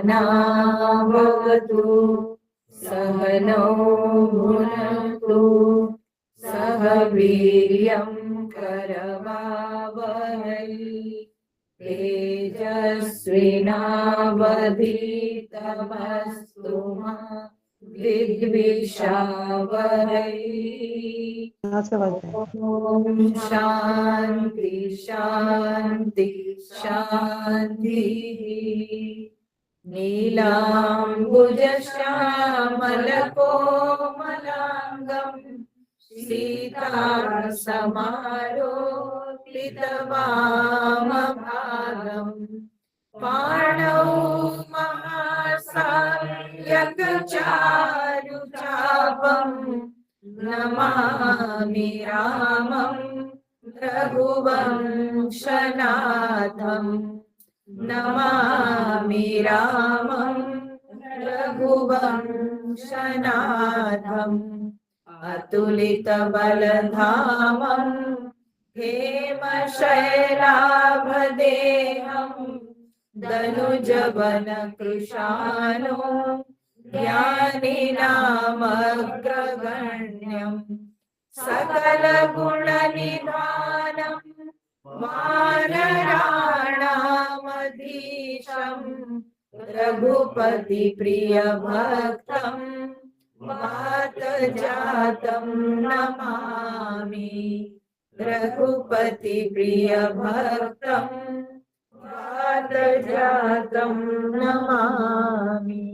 सहनावतु सहनौ भुनक्तु सह वीर्यं करवावहै तेजस्विनावधीतमस्तु मा विद्विषावहै। ओम शांति शांति शांति। नीलाम्बुजश्यामलकोमलाङ्गं सीतासमारोपितवामभागं पाणौ महासायकचारुचापं नमामि रामं रघुवंशनाथम् नमामि रामं रघुवंशनाथम् अतुलितबलधामं हेमशैलाभदेहं दनुजवनकृशानो ज्ञानिनामग्रगण्यं सकलगुणनिधानं वानराणामधीशं रघुपति प्रियभक्तं वातजातं नमामि रघुपति प्रियभक्तं वातजातं नमामि।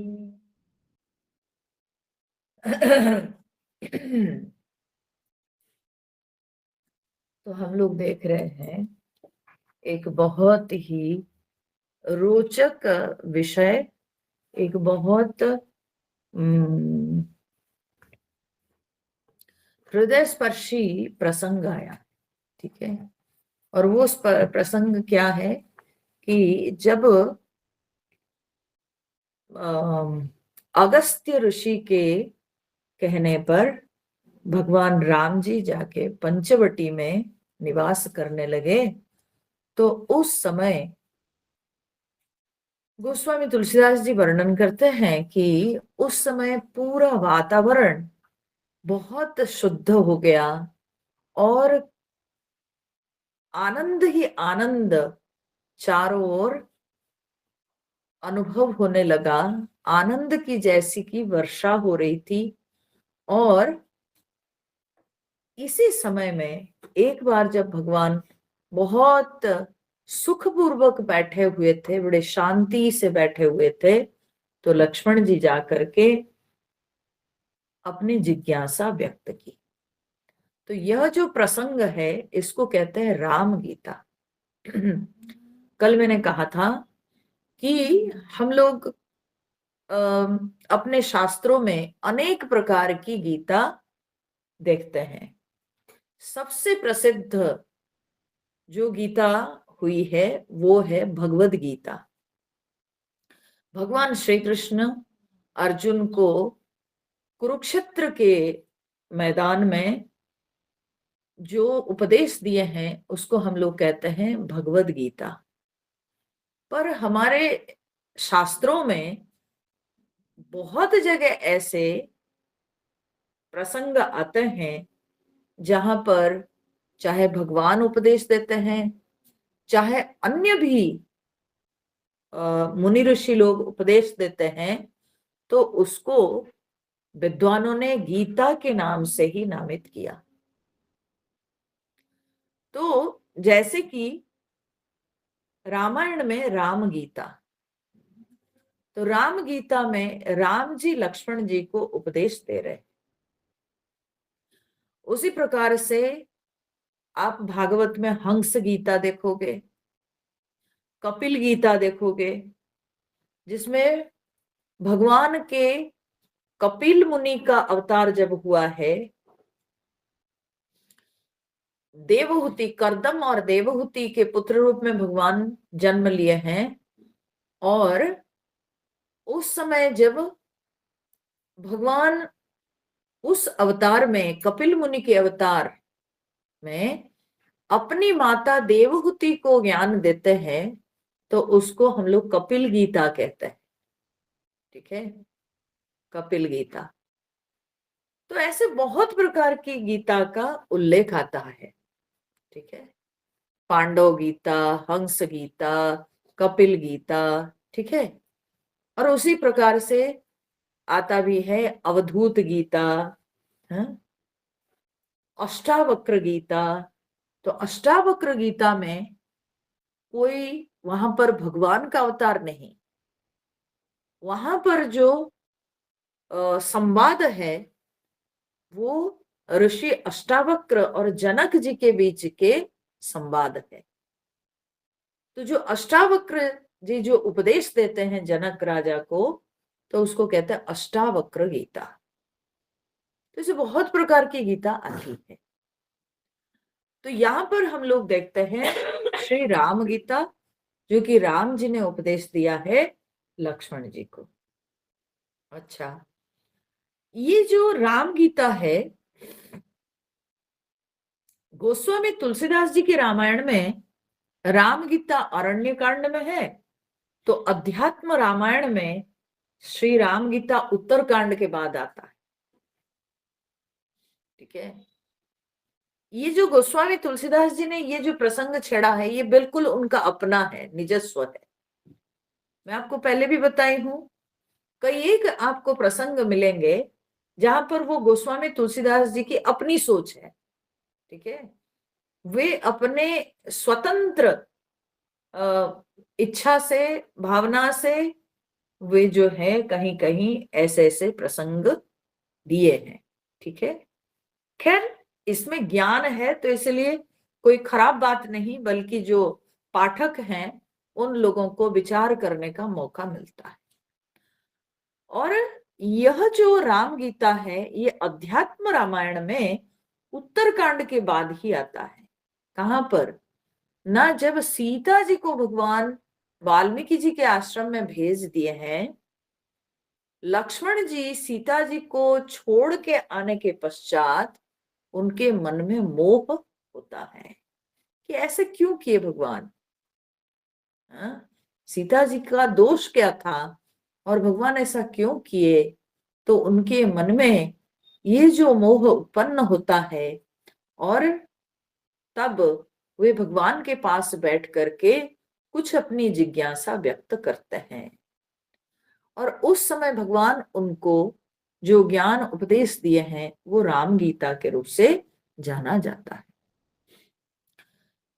तो हम लोग देख रहे हैं एक बहुत ही रोचक विषय, एक बहुत हृदय स्पर्शी प्रसंग आया, ठीक है। और वो प्रसंग क्या है कि जब अगस्त्य ऋषि के कहने पर भगवान राम जी जाके पंचवटी में निवास करने लगे, तो उस समय गोस्वामी तुलसीदास जी वर्णन करते हैं कि उस समय पूरा वातावरण बहुत शुद्ध हो गया और आनंद ही आनंद चारों ओर अनुभव होने लगा। आनंद की जैसी की वर्षा हो रही थी। और इसी समय में एक बार जब भगवान बहुत सुखपूर्वक बैठे हुए थे, बड़े शांति से बैठे हुए थे, तो लक्ष्मण जी जाकर के अपनी जिज्ञासा व्यक्त की। तो यह जो प्रसंग है इसको कहते हैं राम गीता। कल मैंने कहा था कि हम लोग अपने शास्त्रों में अनेक प्रकार की गीता देखते हैं। सबसे प्रसिद्ध जो गीता हुई है वो है भगवद गीता। भगवान श्री कृष्ण अर्जुन को कुरुक्षेत्र के मैदान में जो उपदेश दिए हैं उसको हम लोग कहते हैं भगवद गीता। पर हमारे शास्त्रों में बहुत जगह ऐसे प्रसंग आते हैं जहां पर चाहे भगवान उपदेश देते हैं, चाहे अन्य भी मुनि ऋषि लोग उपदेश देते हैं, तो उसको विद्वानों ने गीता के नाम से ही नामित किया। तो जैसे कि रामायण में राम गीता, तो राम गीता में राम जी लक्ष्मण जी को उपदेश दे रहे। उसी प्रकार से आप भागवत में हंस गीता देखोगे, कपिल गीता देखोगे, जिसमें भगवान के कपिल मुनि का अवतार जब हुआ है, देवहूति, कर्दम और देवहूति के पुत्र रूप में भगवान जन्म लिए हैं। और उस समय जब भगवान उस अवतार में, कपिल मुनि के अवतार में अपनी माता देवहूति को ज्ञान देते हैं, तो उसको हम लोग कपिल गीता कहते हैं। ठीक है, कपिल गीता। तो ऐसे बहुत प्रकार की गीता का उल्लेख आता है। ठीक है, पांडव गीता, हंस गीता, कपिल गीता। ठीक है, और उसी प्रकार से आता भी है अवधूत गीता, है? अष्टावक्र गीता। तो अष्टावक्र गीता में कोई वहां पर भगवान का अवतार नहीं, वहां पर जो संवाद है वो ऋषि अष्टावक्र और जनक जी के बीच के संवाद है। तो जो अष्टावक्र जी जो उपदेश देते हैं जनक राजा को, तो उसको कहते हैं अष्टावक्र गीता। तो इसे बहुत प्रकार की गीता आती है। तो यहाँ पर हम लोग देखते हैं श्री राम गीता, जो कि राम जी ने उपदेश दिया है लक्ष्मण जी को। अच्छा, ये जो राम गीता है, गोस्वामी तुलसीदास जी के रामायण में राम गीता अरण्य कांड में है, तो अध्यात्म रामायण में श्री राम गीता उत्तर कांड के बाद आता है। ठीक है, ये जो गोस्वामी तुलसीदास जी ने ये जो प्रसंग छेड़ा है, ये बिल्कुल उनका अपना है, निजस्व है। मैं आपको पहले भी बताई हूं, कई एक आपको प्रसंग मिलेंगे जहां पर वो गोस्वामी तुलसीदास जी की अपनी सोच है। ठीक है, वे अपने स्वतंत्र इच्छा से, भावना से वे जो है कहीं कहीं ऐसे ऐसे प्रसंग दिए हैं। ठीक है, खैर इसमें ज्ञान है तो इसलिए कोई खराब बात नहीं, बल्कि जो पाठक हैं उन लोगों को विचार करने का मौका मिलता है। और यह जो राम गीता है ये अध्यात्म रामायण में उत्तरकांड के बाद ही आता है। कहां पर? ना जब सीता जी को भगवान वाल्मीकि जी के आश्रम में भेज दिए हैं, लक्ष्मण जी सीता जी को छोड़ के आने के पश्चात उनके मन में मोह होता है कि ऐसे क्यों किए भगवान, हाँ? सीता जी का दोष क्या था और भगवान ऐसा क्यों किए? तो उनके मन में ये जो मोह उत्पन्न होता है, और तब वे भगवान के पास बैठ करके कुछ अपनी जिज्ञासा व्यक्त करते हैं, और उस समय भगवान उनको जो ज्ञान उपदेश दिए हैं वो राम गीता के रूप से जाना जाता है।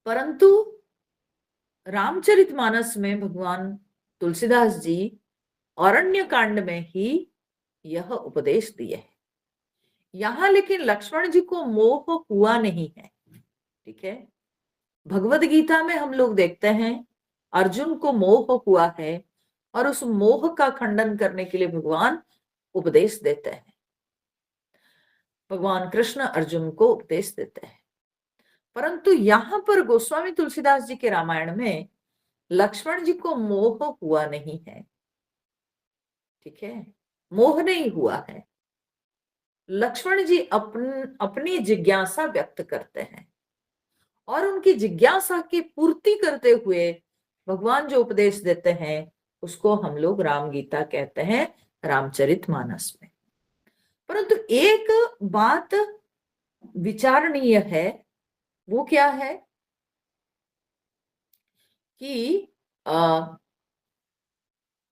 परंतु रामचरितमानस में भगवान तुलसीदास जी अरण्य कांड में ही यह उपदेश दिए हैं। यहां लेकिन लक्ष्मण जी को मोह हुआ नहीं है। ठीक है, भगवत गीता में हम लोग देखते हैं अर्जुन को मोह हुआ है, और उस मोह का खंडन करने के लिए भगवान उपदेश देते हैं। भगवान कृष्ण अर्जुन को उपदेश देते हैं। परंतु यहां पर गोस्वामी तुलसीदास जी के रामायण में लक्ष्मण जी को मोह हुआ नहीं है। ठीक है, मोह नहीं हुआ है। लक्ष्मण जी अपनी जिज्ञासा व्यक्त करते हैं, और उनकी जिज्ञासा की पूर्ति करते हुए भगवान जो उपदेश देते हैं उसको हम लोग राम गीता कहते हैं, रामचरितमानस में। परंतु एक बात विचारणीय है, वो क्या है कि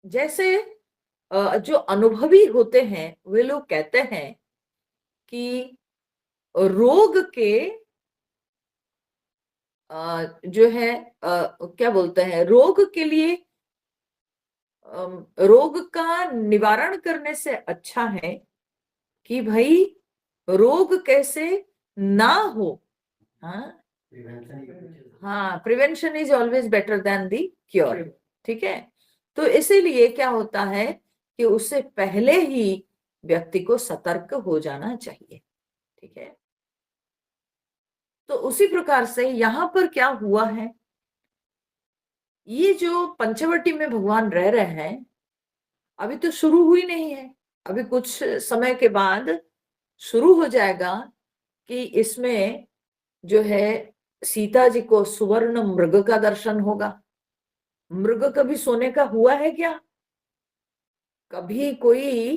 जैसे जो अनुभवी होते हैं वे लोग कहते हैं कि रोग के जो है क्या बोलते हैं, रोग के लिए रोग का निवारण करने से अच्छा है कि भाई रोग कैसे ना हो। हाँ, हाँ, prevention is always better than the cure. ठीक है, तो इसीलिए क्या होता है कि उससे पहले ही व्यक्ति को सतर्क हो जाना चाहिए। ठीक है, तो उसी प्रकार से यहां पर क्या हुआ है, ये जो पंचवटी में भगवान रह रहे हैं अभी तो शुरू हुई नहीं है, अभी कुछ समय के बाद शुरू हो जाएगा कि इसमें जो है सीता जी को सुवर्ण मृग का दर्शन होगा। मृग कभी सोने का हुआ है क्या? कभी कोई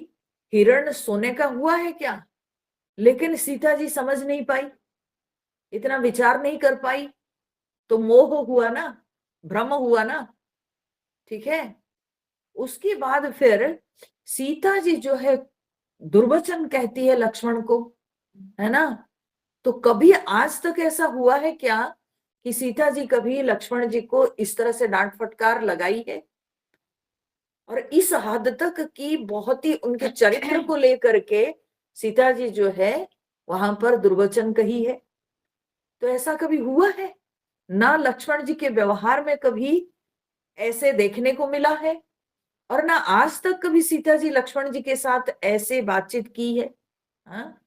हिरण सोने का हुआ है क्या? लेकिन सीता जी समझ नहीं पाई, इतना विचार नहीं कर पाई, तो मोह हुआ ना, भ्रम हुआ ना। ठीक है। उसके बाद फिर सीता जी जो है दुर्वचन कहती है लक्ष्मण को, है ना। तो कभी आज तक ऐसा हुआ है क्या कि सीता जी कभी लक्ष्मण जी को इस तरह से डांट फटकार लगाई है? और इस हद तक कि बहुत ही उनके चरित्र को लेकर के सीता जी जो है वहां पर दुर्वचन कही है? तो ऐसा कभी हुआ है? ना लक्ष्मण जी के व्यवहार में कभी ऐसे देखने को मिला है, और ना आज तक कभी सीता जी लक्ष्मण जी के साथ ऐसे बातचीत की है। हाँ?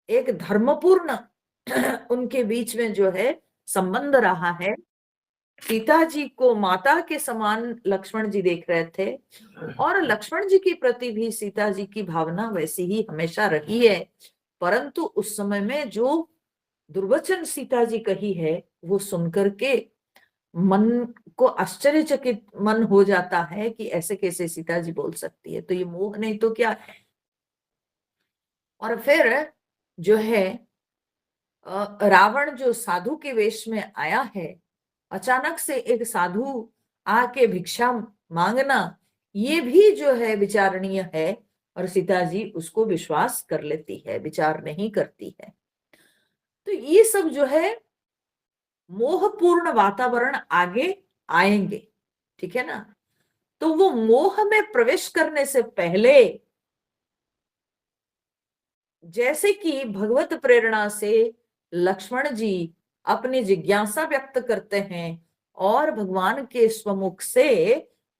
एक धर्मपूर्ण उनके बीच में जो है संबंध रहा है। सीता जी को माता के समान लक्ष्मण जी देख रहे थे, और लक्ष्मण जी के प्रति भी सीता जी की भावना वैसी ही हमेशा रही है। परंतु उस समय में जो दुर्वचन सीता जी कही है, वो सुनकर के मन को आश्चर्यचकित मन हो जाता है कि ऐसे कैसे सीता जी बोल सकती है, तो ये मोह नहीं तो क्या है। और फिर जो है रावण जो साधु के वेश में आया है, अचानक से एक साधु आके भिक्षा मांगना, ये भी जो है विचारणीय है। और सीता जी उसको विश्वास कर लेती है, विचार नहीं करती है। तो ये सब जो है मोहपूर्ण वातावरण आगे आएंगे। ठीक है ना। तो वो मोह में प्रवेश करने से पहले, जैसे कि भगवत प्रेरणा से लक्ष्मण जी अपनी जिज्ञासा व्यक्त करते हैं और भगवान के स्वमुख से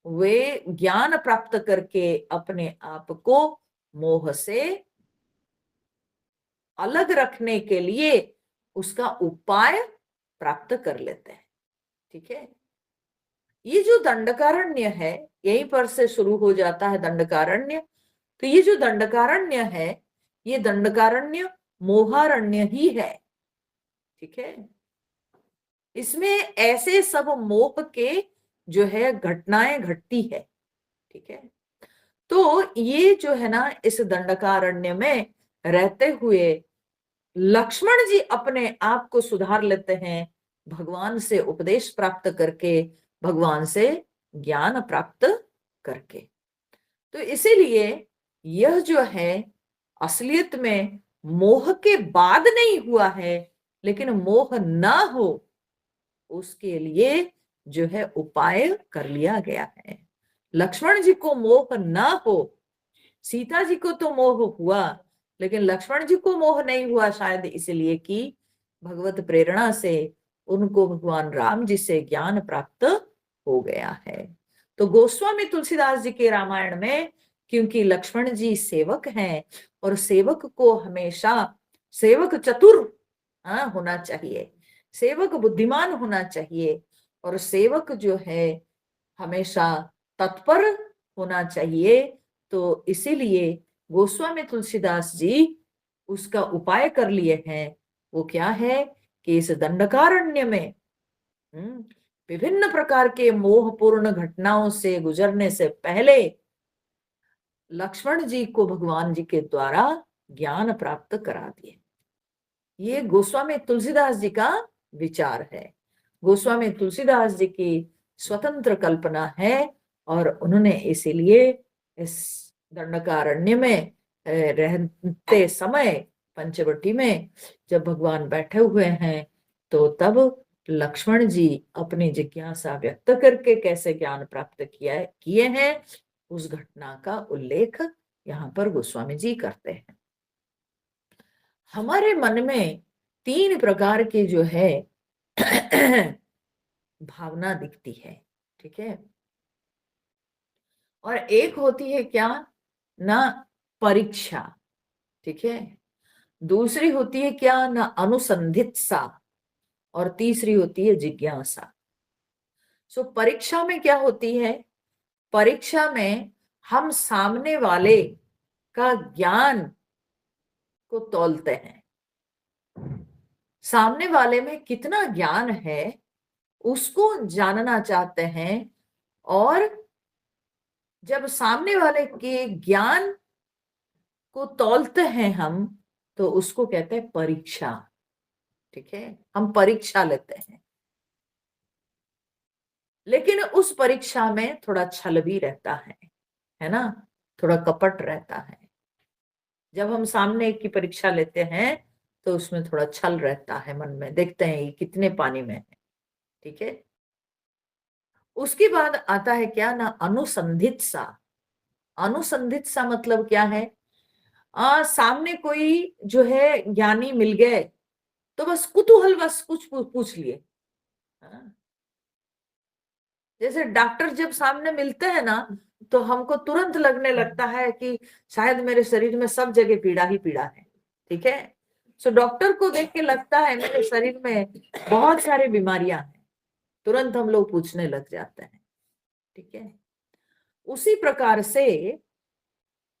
वे ज्ञान प्राप्त करके अपने आप को मोह से अलग रखने के लिए उसका उपाय प्राप्त कर लेते हैं। ठीक है। ये जो दंडकारण्य है, यहीं पर से शुरू हो जाता है दंडकारण्य। तो ये जो दंडकारण्य है, ये दंडकारण्य मोहारण्य ही है। ठीक है। इसमें ऐसे सब मोह के जो है घटनाएं घटती है। ठीक है। तो ये जो है ना, इस दंडकारण्य में रहते हुए लक्ष्मण जी अपने आप को सुधार लेते हैं, भगवान से उपदेश प्राप्त करके, भगवान से ज्ञान प्राप्त करके। तो इसीलिए यह जो है असलियत में मोह के बाद नहीं हुआ है, लेकिन मोह ना हो उसके लिए जो है उपाय कर लिया गया है। लक्ष्मण जी को मोह ना हो, सीता जी को तो मोह हुआ, लेकिन लक्ष्मण जी को मोह नहीं हुआ, शायद इसलिए कि भगवत प्रेरणा से उनको भगवान राम जी से ज्ञान प्राप्त हो गया है। तो गोस्वामी तुलसीदास जी के रामायण में, क्योंकि लक्ष्मण जी सेवक हैं, और सेवक को हमेशा सेवक चतुर होना चाहिए, सेवक बुद्धिमान होना चाहिए, और सेवक जो है हमेशा तत्पर होना चाहिए। तो इसीलिए गोस्वामी तुलसीदास जी उसका उपाय कर लिए हैं। वो क्या है कि इस दंडकारण्य में विभिन्न प्रकार के मोहपूर्ण घटनाओं से गुजरने से पहले लक्ष्मण जी को भगवान जी के द्वारा ज्ञान प्राप्त करा दिए। ये गोस्वामी तुलसीदास जी का विचार है, गोस्वामी तुलसीदास जी की स्वतंत्र कल्पना है। और उन्होंने इसीलिए इस दंडकारण्य में रहते समय पंचवटी में जब भगवान बैठे हुए हैं, तो तब लक्ष्मण जी अपनी जिज्ञासा व्यक्त करके कैसे ज्ञान प्राप्त किए हैं, उस घटना का उल्लेख यहाँ पर गोस्वामी जी करते हैं। हमारे मन में तीन प्रकार की जो है भावना दिखती है। ठीक है। और एक होती है क्या ना, परीक्षा। ठीक है। दूसरी होती है क्या ना, अनुसंधित्सा। और तीसरी होती है जिज्ञासा। सो परीक्षा में क्या होती है? परीक्षा में हम सामने वाले का ज्ञान को तौलते हैं, सामने वाले में कितना ज्ञान है उसको जानना चाहते हैं, और जब सामने वाले के ज्ञान को तौलते हैं हम, तो उसको कहते हैं परीक्षा। ठीक है, हम परीक्षा लेते हैं, लेकिन उस परीक्षा में थोड़ा छल भी रहता है ना, थोड़ा कपट रहता है। जब हम सामने की परीक्षा लेते हैं तो उसमें थोड़ा छल रहता है मन में, देखते हैं ये कितने पानी में है। ठीक है, उसके बाद आता है क्या ना, अनुसंधित सा। अनुसंधित सा मतलब क्या है? सामने कोई जो है ज्ञानी मिल गए तो बस कुतूहल बस कुछ पूछ लिए। हाँ? जैसे डॉक्टर जब सामने मिलते हैं ना, तो हमको तुरंत लगने लगता है कि शायद मेरे शरीर में सब जगह पीड़ा ही पीड़ा है। ठीक है, सो डॉक्टर को देख के लगता है मेरे शरीर में बहुत सारी बीमारियां हैं, तुरंत हम लोग पूछने लग जाते हैं। ठीक है, उसी प्रकार से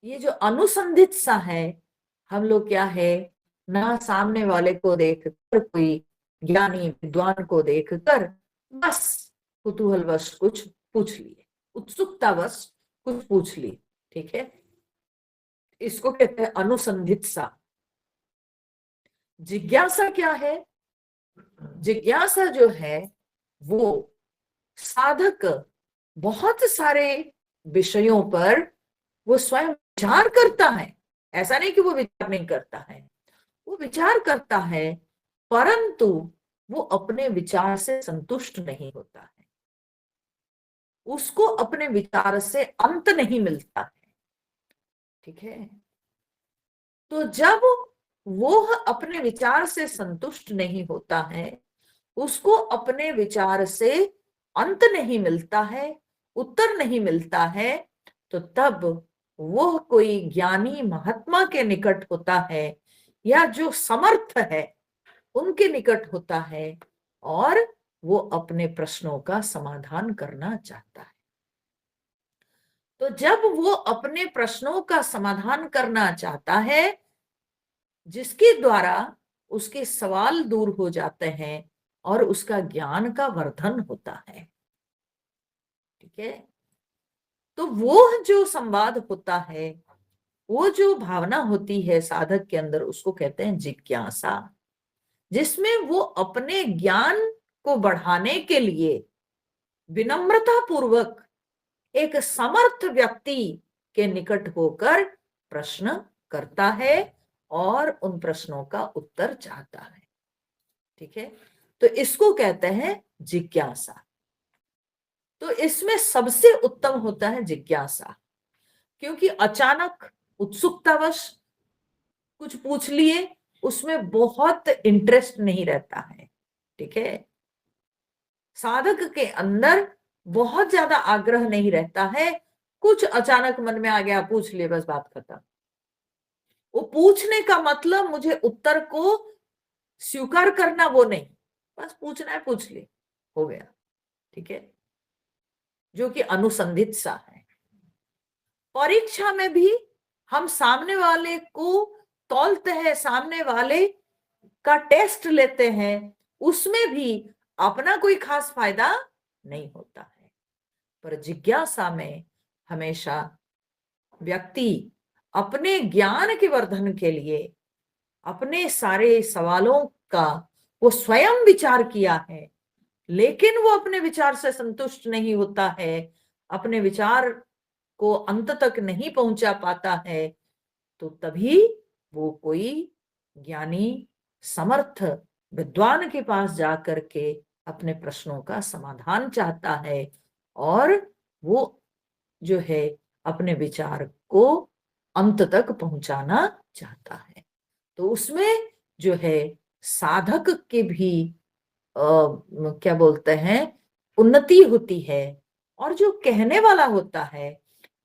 ये जो अनुसंधित सा है, हम लोग क्या है ना, सामने वाले को देखकर, कोई ज्ञानी विद्वान को देखकर बस कुतूहलवश कुछ पूछ लिए, उत्सुकतावश कुछ पूछ लिए। ठीक है, इसको कहते हैं अनुसंधित सा। जिज्ञासा क्या है? जिज्ञासा जो है वो साधक बहुत सारे विषयों पर वो स्वयं विचार करता है। ऐसा नहीं कि वो विचार नहीं करता है, वो विचार करता है, परंतु वो अपने विचार से संतुष्ट नहीं होता है, उसको अपने विचार से अंत नहीं मिलता है। ठीक है, तो जब वो अपने विचार से संतुष्ट नहीं होता है, उसको अपने विचार से अंत नहीं मिलता है, उत्तर नहीं मिलता है, तो तब वह कोई ज्ञानी महात्मा के निकट होता है या जो समर्थ है उनके निकट होता है, और वो अपने प्रश्नों का समाधान करना चाहता है। तो जब वो अपने प्रश्नों का समाधान करना चाहता है, जिसके द्वारा उसके सवाल दूर हो जाते हैं और उसका ज्ञान का वर्धन होता है। ठीक है, तो वो जो संवाद होता है, वो जो भावना होती है साधक के अंदर, उसको कहते हैं जिज्ञासा, जिसमें वो अपने ज्ञान को बढ़ाने के लिए विनम्रता पूर्वक एक समर्थ व्यक्ति के निकट होकर प्रश्न करता है और उन प्रश्नों का उत्तर चाहता है। ठीक है, तो इसको कहते हैं जिज्ञासा। तो इसमें सबसे उत्तम होता है जिज्ञासा, क्योंकि अचानक उत्सुकतावश कुछ पूछ लिए, उसमें बहुत इंटरेस्ट नहीं रहता है। ठीक है, साधक के अंदर बहुत ज्यादा आग्रह नहीं रहता है, कुछ अचानक मन में आ गया, पूछ लिए, बस बात खत्म। वो पूछने का मतलब मुझे उत्तर को स्वीकार करना वो नहीं, बस पूछना है, पूछ ले, हो गया। ठीक है, जो कि अनुसंधित सा है। परीक्षा में भी हम सामने वाले को तौलते हैं, सामने वाले का टेस्ट लेते हैं, उसमें भी अपना कोई खास फायदा नहीं होता है। पर जिज्ञासा में हमेशा व्यक्ति अपने ज्ञान के वर्धन के लिए अपने सारे सवालों का वो स्वयं विचार किया है, लेकिन वो अपने विचार से संतुष्ट नहीं होता है, अपने विचार को अंत तक नहीं पहुंचा पाता है, तो तभी वो कोई ज्ञानी समर्थ विद्वान के पास जाकर के अपने प्रश्नों का समाधान चाहता है, और वो जो है अपने विचार को अंत तक पहुंचाना चाहता है। तो उसमें जो है साधक के भी क्या बोलते हैं, उन्नति होती है, और जो कहने वाला होता है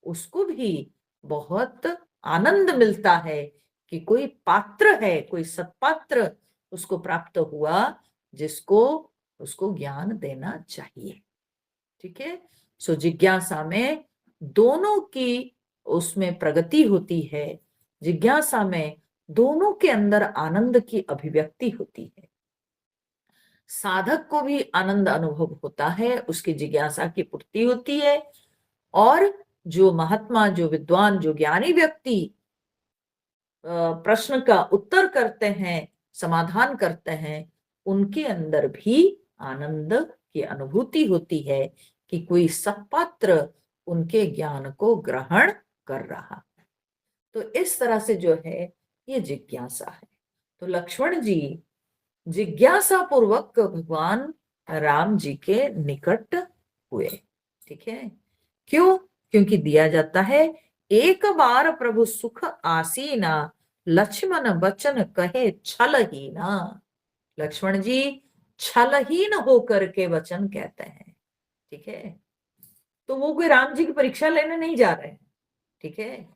उसको भी बहुत आनंद मिलता है कि कोई पात्र है, कोई सत्पात्र उसको प्राप्त हुआ, जिसको उसको ज्ञान देना चाहिए। ठीक है, सो जिज्ञासा में दोनों की उसमें प्रगति होती है, जिज्ञासा में दोनों के अंदर आनंद की अभिव्यक्ति होती है। साधक को भी आनंद अनुभव होता है, उसकी जिज्ञासा की पूर्ति होती है, और जो महात्मा, जो विद्वान, जो ज्ञानी व्यक्ति प्रश्न का उत्तर करते हैं, समाधान करते हैं, उनके अंदर भी आनंद की अनुभूति होती है कि कोई सत्पात्र उनके ज्ञान को ग्रहण कर रहा है। तो इस तरह से जो है ये जिज्ञासा है। तो लक्ष्मण जी जिज्ञासा पूर्वक भगवान राम जी के निकट हुए। ठीक है, क्यों? क्योंकि दिया जाता है, एक बार प्रभु सुख आसीना, लक्ष्मण वचन कहे छलहीना। लक्ष्मण जी छलहीन होकर के वचन कहते हैं। ठीक है, तो वो कोई राम जी की परीक्षा लेने नहीं जा रहे हैं। ठीक है,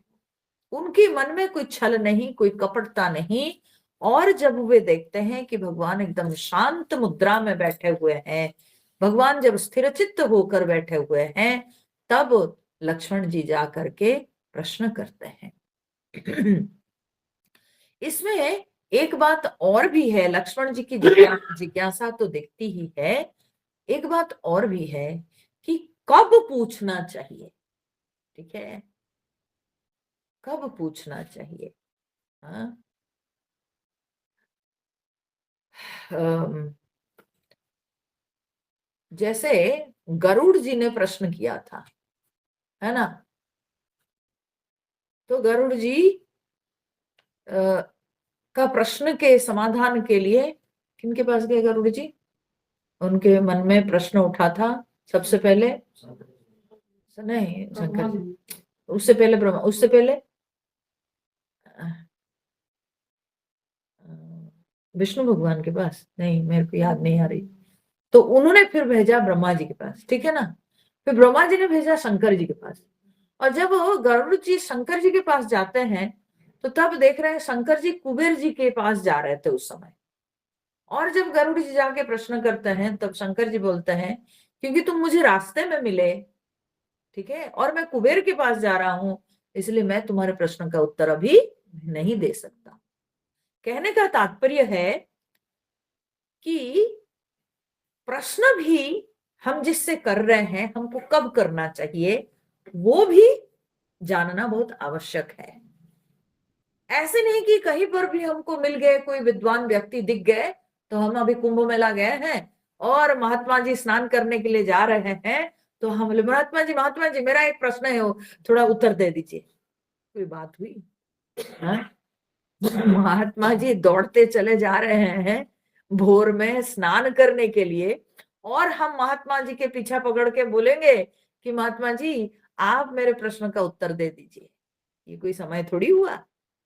उनके मन में कोई छल नहीं, कोई कपटता नहीं। और जब वे देखते हैं कि भगवान एकदम शांत मुद्रा में बैठे हुए हैं, भगवान जब स्थिरचित्त होकर बैठे हुए हैं, तब लक्ष्मण जी जा करके प्रश्न करते हैं। इसमें एक बात और भी है, लक्ष्मण जी की जिज्ञासा तो दिखती ही है, एक बात और भी है कि कब पूछना चाहिए। ठीक है, कब पूछना चाहिए। हाँ, जैसे गरुड़ जी ने प्रश्न किया था, है ना? तो गरुड़ जी का प्रश्न के समाधान के लिए किनके पास गए गरुड़ जी? उनके मन में प्रश्न उठा था सबसे पहले, नहीं शंकर जी, उससे पहले ब्रह्मा, उससे पहले विष्णु भगवान के पास, नहीं मेरे को याद नहीं आ रही। तो उन्होंने फिर भेजा ब्रह्मा जी के पास, ठीक है ना? फिर ब्रह्मा जी ने भेजा शंकर जी के पास। और जब गरुड़ जी शंकर जी के पास जाते हैं, तो तब देख रहे हैं शंकर जी कुबेर जी के पास जा रहे थे उस समय। और जब गरुड़ जी जाके प्रश्न करते हैं, तब शंकर जी बोलते हैं, क्योंकि तुम मुझे रास्ते में मिले, ठीक है, और मैं कुबेर के पास जा रहा हूं, इसलिए मैं तुम्हारे प्रश्न का उत्तर अभी नहीं दे सकता। कहने का तात्पर्य है कि प्रश्न भी हम जिससे कर रहे हैं, हमको कब करना चाहिए, वो भी जानना बहुत आवश्यक है। ऐसे नहीं कि कहीं पर भी हमको मिल गए, कोई विद्वान व्यक्ति दिख गए, तो हम अभी कुंभ मेला गए हैं और महात्मा जी स्नान करने के लिए जा रहे हैं, तो हम बोले महात्मा जी मेरा एक प्रश्न है, वो थोड़ा उत्तर दे दीजिए। कोई बात हुई? हाँ? महात्मा जी दौड़ते चले जा रहे हैं भोर में स्नान करने के लिए, और हम महात्मा जी के पीछा पकड़ के बोलेंगे कि महात्मा जी आप मेरे प्रश्न का उत्तर दे दीजिए। ये कोई समय थोड़ी हुआ,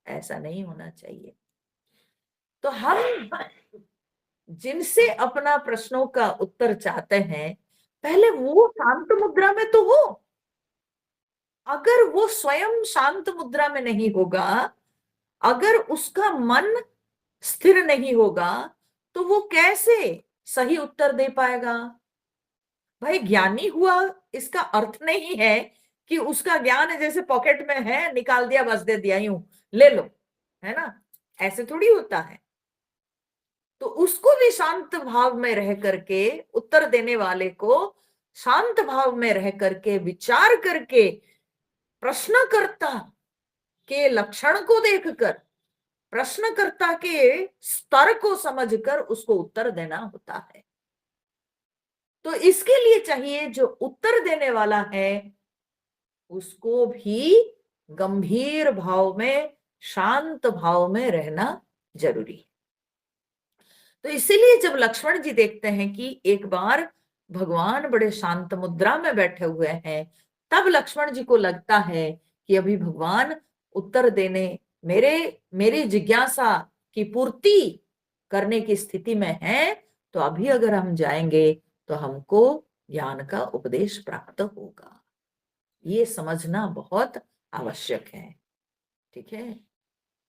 ऐसा नहीं होना चाहिए। तो हम जिनसे अपना प्रश्नों का उत्तर चाहते हैं, पहले वो शांत मुद्रा में तो हो। अगर वो स्वयं शांत मुद्रा में नहीं होगा, अगर उसका मन स्थिर नहीं होगा, तो वो कैसे सही उत्तर दे पाएगा? भाई ज्ञानी हुआ इसका अर्थ नहीं है कि उसका ज्ञान जैसे पॉकेट में है, निकाल दिया बस दे दिया, यूं ले लो, है ना? ऐसे थोड़ी होता है। तो उसको भी शांत भाव में रह करके, उत्तर देने वाले को शांत भाव में रह करके विचार करके, प्रश्नकर्ता के लक्षण को देखकर, प्रश्नकर्ता के स्तर को समझकर उसको उत्तर देना होता है। तो इसके लिए चाहिए जो उत्तर देने वाला है उसको भी गंभीर भाव में, शांत भाव में रहना जरूरी है। तो इसीलिए जब लक्ष्मण जी देखते हैं कि एक बार भगवान बड़े शांत मुद्रा में बैठे हुए हैं, तब लक्ष्मण जी को लगता है कि अभी भगवान उत्तर देने, मेरी जिज्ञासा की पूर्ति करने की स्थिति में है, तो अभी अगर हम जाएंगे तो हमको ज्ञान का उपदेश प्राप्त होगा। ये समझना बहुत आवश्यक है। ठीक है,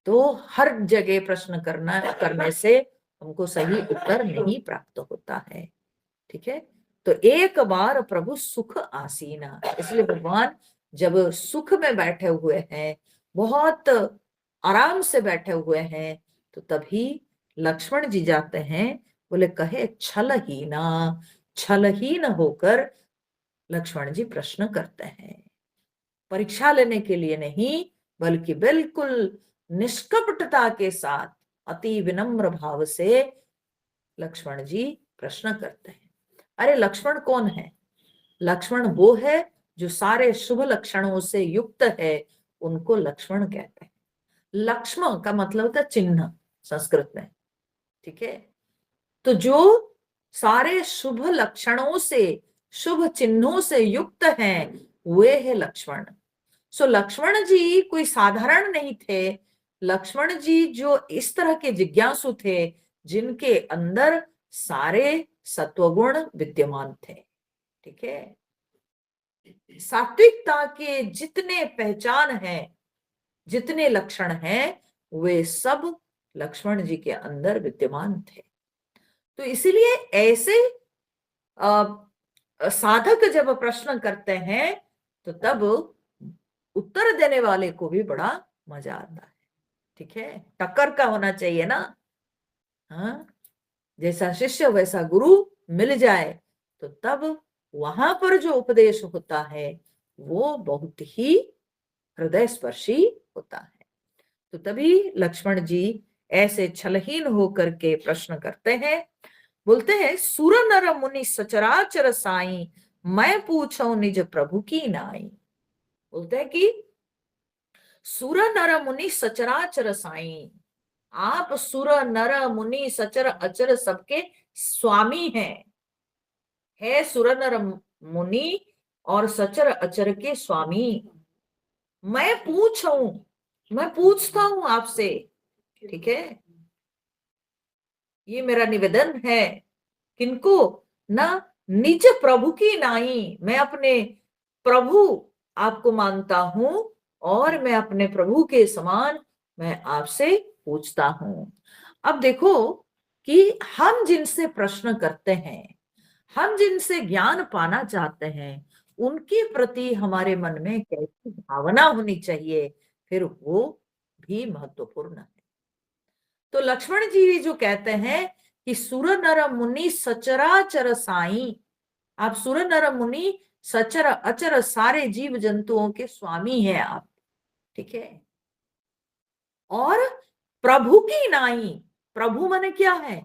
तो हर जगह प्रश्न करने से हमको सही उत्तर नहीं प्राप्त होता है। ठीक है, तो एक बार प्रभु सुख आसीना, इसलिए भगवान जब सुख में बैठे हुए हैं, बहुत आराम से बैठे हुए हैं, तो तभी लक्ष्मण जी जाते हैं, बोले कहे छलहीना, छलहीन होकर लक्ष्मण जी प्रश्न करते हैं। परीक्षा लेने के लिए नहीं, बल्कि बिल्कुल निष्कपटता के साथ अति विनम्र भाव से लक्ष्मण जी प्रश्न करते हैं। अरे लक्ष्मण कौन है? लक्ष्मण वो है जो सारे शुभ लक्षणों से युक्त है, उनको लक्ष्मण कहते हैं। लक्ष्मण का मतलब होता है चिन्ह संस्कृत में, ठीक है। तो जो सारे शुभ लक्षणों से, शुभ चिन्हों से युक्त हैं, वे है लक्ष्मण। सो लक्ष्मण जी कोई साधारण नहीं थे। लक्ष्मण जी जो इस तरह के जिज्ञासु थे जिनके अंदर सारे सत्वगुण विद्यमान थे, ठीक है। सात्विकता के जितने पहचान है, जितने लक्षण हैं, वे सब लक्ष्मण जी के अंदर विद्यमान थे। तो इसीलिए ऐसे साधक जब प्रश्न करते हैं तो तब उत्तर देने वाले को भी बड़ा मजा आता है, ठीक है। टक्कर का होना चाहिए ना। हाँ, जैसा शिष्य वैसा गुरु मिल जाए तो तब वहां पर जो उपदेश होता है वो बहुत ही हृदय स्पर्शी होता है। तो तभी लक्ष्मण जी ऐसे छलहीन होकर के प्रश्न करते हैं। बोलते हैं, सुर नर मुनि सचराचर साई, मैं पूछूं निज प्रभु की नाई। बोलते हैं कि सुर नर मुनि सचराचर साई, आप सुर नर मुनि सचर अचर सबके स्वामी हैं। है सुर नर मुनि और सचर अचर के स्वामी। मैं पूछूं, मैं पूछता हूं आपसे, ठीक है। ये मेरा निवेदन है। किनको? ना निज प्रभु की नाई, मैं अपने प्रभु आपको मानता हूं और मैं अपने प्रभु के समान मैं आपसे पूछता हूं। अब देखो कि हम जिनसे प्रश्न करते हैं, हम जिनसे ज्ञान पाना चाहते हैं, उनके प्रति हमारे मन में कैसी भावना होनी चाहिए, फिर वो भी महत्वपूर्ण है। तो लक्ष्मण जी जो कहते हैं कि सुर नर मुनि सचराचर साई, आप सुर नर मुनि सचर अचर सारे जीव जंतुओं के स्वामी हैं आप, ठीक है। और प्रभु की नाई, प्रभु माने क्या है?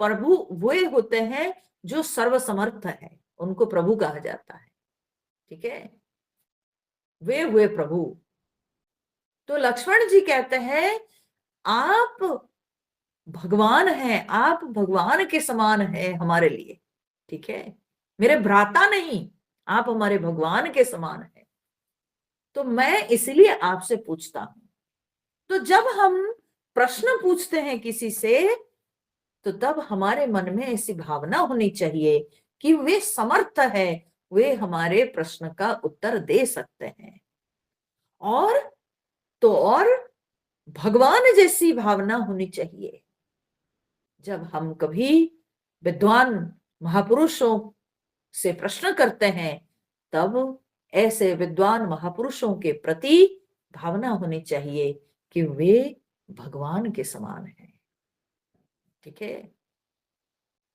प्रभु वे होते हैं जो सर्वसमर्थ है, उनको प्रभु कहा जाता है, ठीक है। वे हुए प्रभु। तो लक्ष्मण जी कहते हैं आप भगवान हैं, आप भगवान के समान हैं हमारे लिए, ठीक है। मेरे भ्राता नहीं, आप हमारे भगवान के समान हैं। तो मैं इसलिए आपसे पूछता हूं। तो जब हम प्रश्न पूछते हैं किसी से, तो तब हमारे मन में ऐसी भावना होनी चाहिए कि वे समर्थ है, वे हमारे प्रश्न का उत्तर दे सकते हैं। और तो और भगवान जैसी भावना होनी चाहिए। जब हम कभी विद्वान महापुरुषों से प्रश्न करते हैं, तब ऐसे विद्वान महापुरुषों के प्रति भावना होनी चाहिए कि वे भगवान के समान हैं, ठीक है।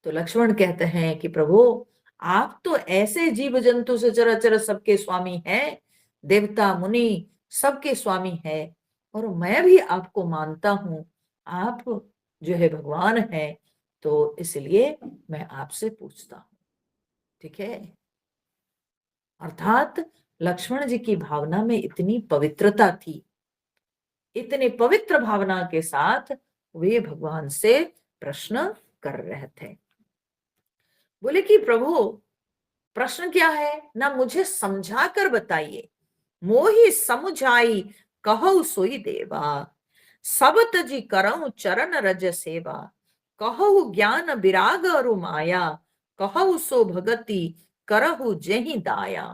तो लक्ष्मण कहते हैं कि प्रभु आप तो ऐसे जीव जंतु से चराचर सबके स्वामी हैं, देवता मुनि सबके स्वामी हैं, और मैं भी आपको मानता हूं, आप जो है भगवान हैं। तो इसलिए मैं आपसे पूछता हूं, ठीक है। अर्थात लक्ष्मण जी की भावना में इतनी पवित्रता थी, इतने पवित्र भावना के साथ वे भगवान से प्रश्न कर रहे थे। बोले कि प्रभु प्रश्न क्या है ना, मुझे समझा कर बताइए। मोहि समुझाई कहु सोई देवा, सब तजी करऊं चरण रज सेवा। कहु ज्ञान विराग अरु माया, कहु सो भगति करहु जेहि दाया।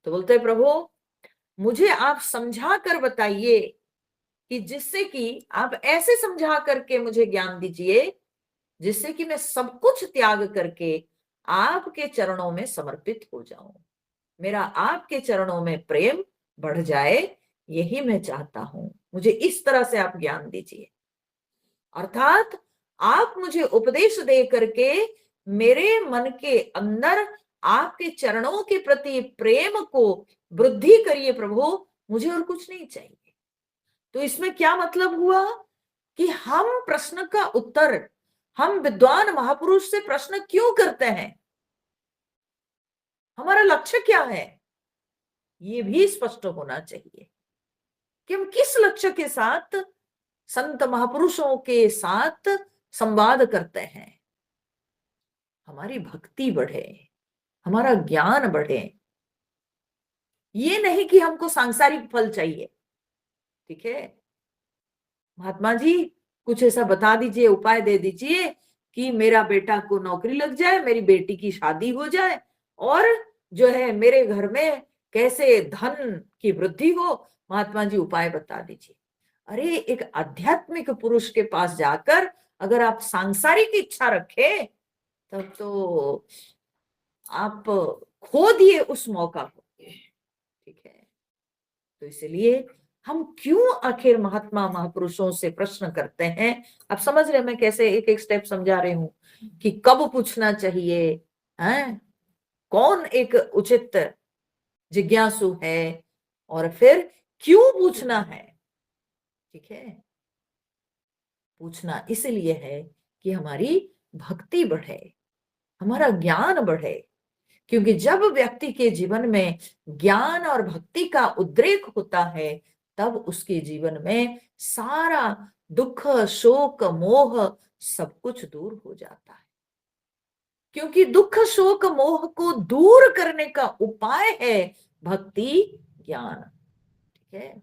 तो बोलते प्रभु मुझे आप समझा कर बताइए, कि जिससे कि आप ऐसे समझा करके मुझे ज्ञान दीजिए जिससे कि मैं सब कुछ त्याग करके आपके चरणों में समर्पित हो जाऊं, मेरा आपके चरणों में प्रेम बढ़ जाए, यही मैं चाहता हूं। मुझे इस तरह से आप ज्ञान दीजिए। अर्थात आप मुझे उपदेश दे करके मेरे मन के अंदर आपके चरणों के प्रति प्रेम को वृद्धि करिए प्रभु, मुझे और कुछ नहीं चाहिए। तो इसमें क्या मतलब हुआ कि हम प्रश्न का उत्तर, हम विद्वान महापुरुष से प्रश्न क्यों करते हैं, हमारा लक्ष्य क्या है, ये भी स्पष्ट होना चाहिए कि हम किस लक्ष्य के साथ संत महापुरुषों के साथ संवाद करते हैं। हमारी भक्ति बढ़े, हमारा ज्ञान बढ़े, ये नहीं कि हमको सांसारिक फल चाहिए। ठीक है महात्मा जी, कुछ ऐसा बता दीजिए, उपाय दे दीजिए कि मेरा बेटा को नौकरी लग जाए, मेरी बेटी की शादी हो जाए, और जो है मेरे घर में कैसे धन की वृद्धि हो। महात्मा जी उपाय बता दीजिए। अरे एक आध्यात्मिक पुरुष के पास जाकर अगर आप सांसारिक इच्छा रखे, तब तो आप खो दिए उस मौका को। ठीक है, तो इसलिए हम क्यों आखिर महात्मा महापुरुषों से प्रश्न करते हैं। आप समझ रहे हैं मैं कैसे एक एक स्टेप समझा रही हूं कि कब पूछना चाहिए, हैं कौन एक उचित जिज्ञासु है, और फिर क्यों पूछना है। ठीक है, पूछना इसलिए है कि हमारी भक्ति बढ़े, हमारा ज्ञान बढ़े। क्योंकि जब व्यक्ति के जीवन में ज्ञान और भक्ति का उद्रेक होता है, तब उसके जीवन में सारा दुख शोक मोह सब कुछ दूर हो जाता है। क्योंकि दुख शोक मोह को दूर करने का उपाय है भक्ति ज्ञान। ठीक है,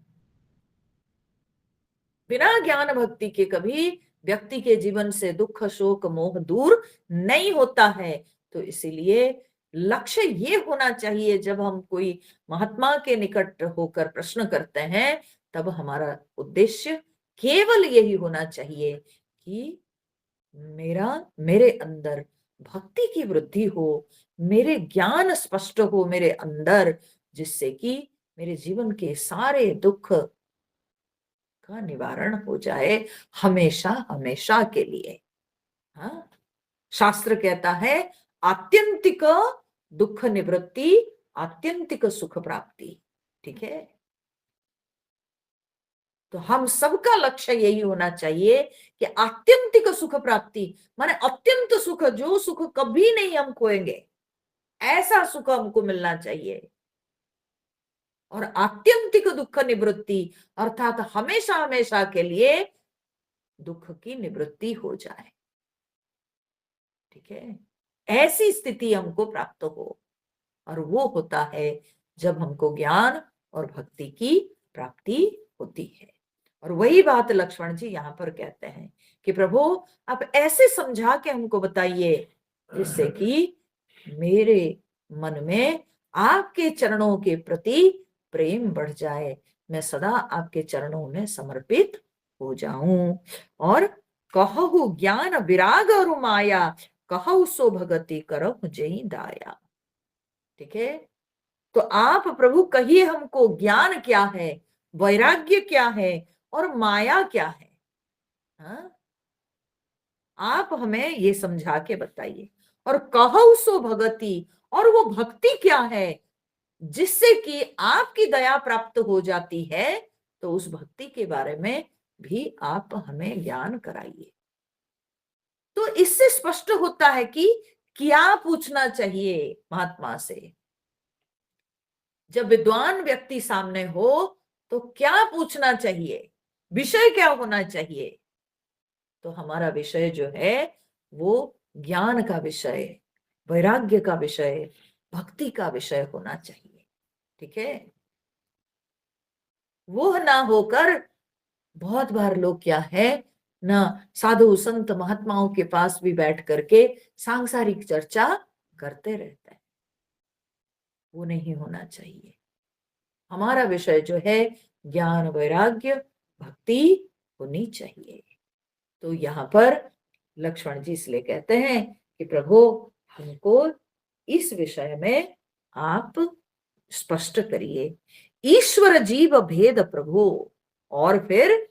बिना ज्ञान भक्ति के कभी व्यक्ति के जीवन से दुख शोक मोह दूर नहीं होता है। तो इसीलिए लक्ष्य ये होना चाहिए, जब हम कोई महात्मा के निकट होकर प्रश्न करते हैं, तब हमारा उद्देश्य केवल यही होना चाहिए कि मेरे अंदर भक्ति की वृद्धि हो, मेरे ज्ञान स्पष्ट हो मेरे अंदर, जिससे कि मेरे जीवन के सारे दुख का निवारण हो जाए, हमेशा हमेशा के लिए। हाँ, शास्त्र कहता है आत्यंतिक दुख निवृत्ति, आत्यंतिक सुख प्राप्ति। ठीक है, तो हम सबका लक्ष्य यही होना चाहिए कि आत्यंतिक सुख प्राप्ति, माने अत्यंत सुख, जो सुख कभी नहीं हम खोएंगे, ऐसा सुख हमको मिलना चाहिए। और आत्यंतिक दुख निवृत्ति अर्थात हमेशा हमेशा के लिए दुख की निवृत्ति हो जाए। ठीक है, ऐसी स्थिति हमको प्राप्त हो, और वो होता है जब हमको ज्ञान और भक्ति की प्राप्ति होती है। और वही बात लक्ष्मण जी यहाँ पर कहते हैं कि प्रभु आप ऐसे समझा के हमको बताइए जिससे कि मेरे मन में आपके चरणों के प्रति प्रेम बढ़ जाए, मैं सदा आपके चरणों में समर्पित हो जाऊं। और कहु ज्ञान विराग और माया, कहु सो भगति करहु जेहि दाया। ठीक है, तो आप प्रभु कहिए हमको ज्ञान क्या है, वैराग्य क्या है, और माया क्या है। हाँ? आप हमें ये समझा के बताइए। और कहु सो भगति, और वो भक्ति क्या है जिससे कि आपकी दया प्राप्त हो जाती है, तो उस भक्ति के बारे में भी आप हमें ज्ञान कराइए। तो इससे स्पष्ट होता है कि क्या पूछना चाहिए महात्मा से। जब विद्वान व्यक्ति सामने हो तो क्या पूछना चाहिए, विषय क्या होना चाहिए। तो हमारा विषय जो है वो ज्ञान का विषय, वैराग्य का विषय, भक्ति का विषय होना चाहिए। ठीक है, वो ना होकर बहुत बार लोग क्या है ना, साधु संत महात्माओं के पास भी बैठ करके सांसारिक चर्चा करते रहते हैं। वो नहीं होना चाहिए। हमारा विषय जो है ज्ञान वैराग्य भक्ति होनी चाहिए। तो यहाँ पर लक्ष्मण जी इसलिए कहते हैं कि प्रभु हमको इस विषय में आप स्पष्ट करिए। ईश्वर जीव भेद प्रभु, और फिर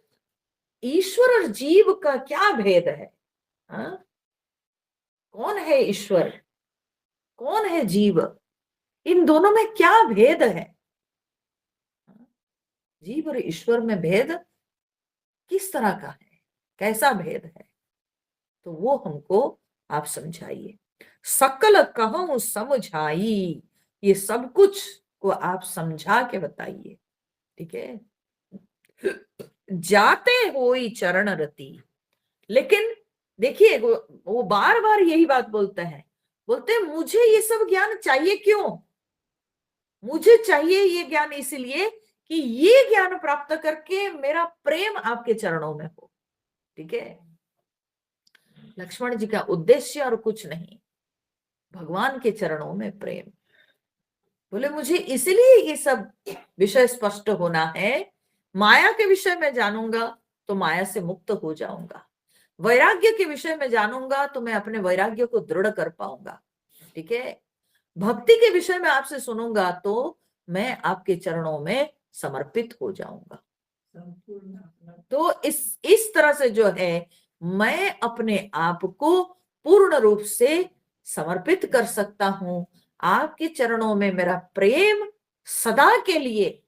ईश्वर और जीव का क्या भेद है। हाँ? कौन है ईश्वर, कौन है जीव, इन दोनों में क्या भेद है, जीव और ईश्वर में भेद किस तरह का है, कैसा भेद है, तो वो हमको आप समझाइए। सकल कहूं समझाई, ये सब कुछ को आप समझा के बताइए, ठीक है। जाते होई चरण रति, लेकिन देखिए वो बार बार यही बात बोलते हैं, बोलते हैं मुझे ये सब ज्ञान चाहिए क्यों, मुझे चाहिए ये ज्ञान इसलिए कि ये ज्ञान प्राप्त करके मेरा प्रेम आपके चरणों में हो, ठीक है। लक्ष्मण जी का उद्देश्य और कुछ नहीं, भगवान के चरणों में प्रेम। बोले मुझे इसलिए ये सब विषय स्पष्ट होना है, माया के विषय में जानूंगा तो माया से मुक्त हो जाऊंगा, वैराग्य के विषय में जानूंगा तो मैं अपने वैराग्य को दृढ़ कर पाऊंगा, ठीक है। भक्ति के विषय में आपसे सुनूंगा तो मैं आपके चरणों में समर्पित हो जाऊंगा। तो इस तरह से जो है मैं अपने आप को पूर्ण रूप से समर्पित कर सकता हूं, आपके चरणों में मेरा प्रेम सदा के लिए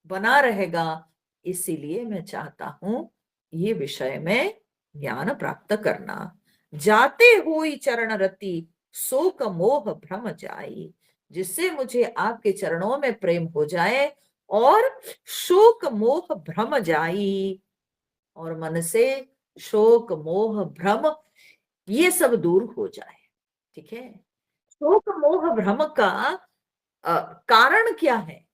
बना रहेगा, इसीलिए मैं चाहता हूं ये विषय में ज्ञान प्राप्त करना। जाते हुई चरण रति शोक मोह भ्रम जाई, जिससे मुझे आपके चरणों में प्रेम हो जाए और शोक मोह भ्रम जाई, और मन से शोक मोह भ्रम ये सब दूर हो जाए, ठीक है। शोक मोह भ्रम का कारण क्या है,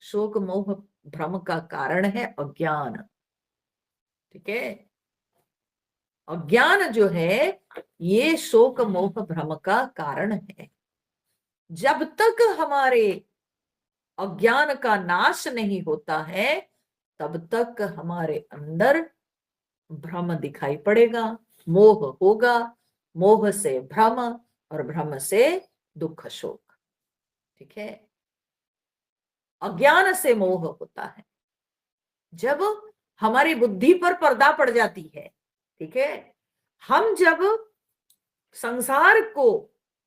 शोक मोह भ्रम का कारण है अज्ञान, ठीक है। अज्ञान जो है ये शोक मोह भ्रम का कारण है। जब तक हमारे अज्ञान का नाश नहीं होता है तब तक हमारे अंदर भ्रम दिखाई पड़ेगा, मोह होगा, मोह से भ्रम और भ्रम से दुख शोक, ठीक है। अज्ञान से मोह होता है जब हमारी बुद्धि पर पर्दा पड़ जाती है, ठीक है। हम जब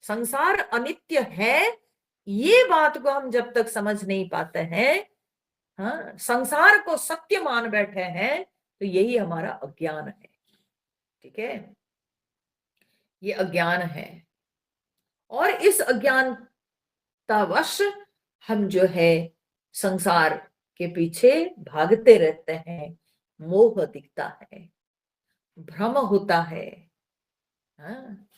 संसार अनित्य है ये बात को हम जब तक समझ नहीं पाते हैं, हाँ, संसार को सत्य मान बैठे हैं, तो यही हमारा अज्ञान है, ठीक है। ये अज्ञान है और इस अज्ञानतावश हम जो है संसार के पीछे भागते रहते हैं, मोह दिखता है, भ्रम होता है, हाँ,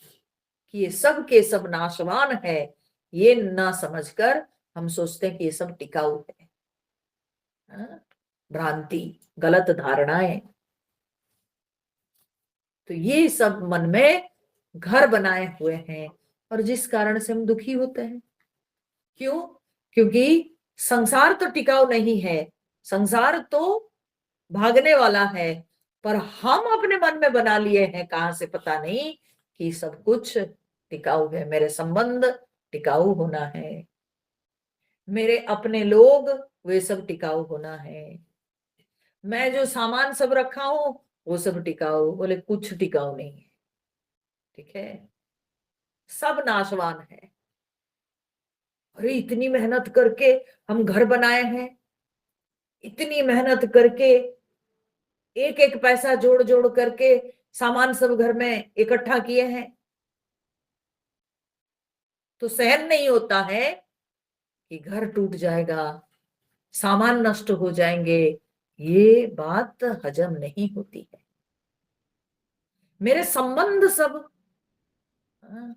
कि ये सब के सब नाशवान है, ये ना समझकर हम सोचते हैं कि ये सब टिकाऊ है, हाँ, भ्रांति, गलत धारणाएं, तो ये सब मन में घर बनाए हुए हैं और जिस कारण से हम दुखी होते हैं। क्यों? क्योंकि संसार तो टिकाऊ नहीं है, संसार तो भागने वाला है, पर हम अपने मन में बना लिए हैं कहां से पता नहीं कि सब कुछ टिकाऊ है, मेरे संबंध टिकाऊ होना है, मेरे अपने लोग वे सब टिकाऊ होना है, मैं जो सामान सब रखा हूं वो सब टिकाऊ, बोले कुछ टिकाऊ नहीं है, ठीक है, सब नाशवान है। अरे इतनी मेहनत करके हम घर बनाए हैं, इतनी मेहनत करके एक एक पैसा जोड़ जोड़ करके सामान सब घर में इकट्ठा किए हैं, तो सहन नहीं होता है कि घर टूट जाएगा, सामान नष्ट हो जाएंगे, ये बात हजम नहीं होती है। मेरे संबंध सब, हाँ,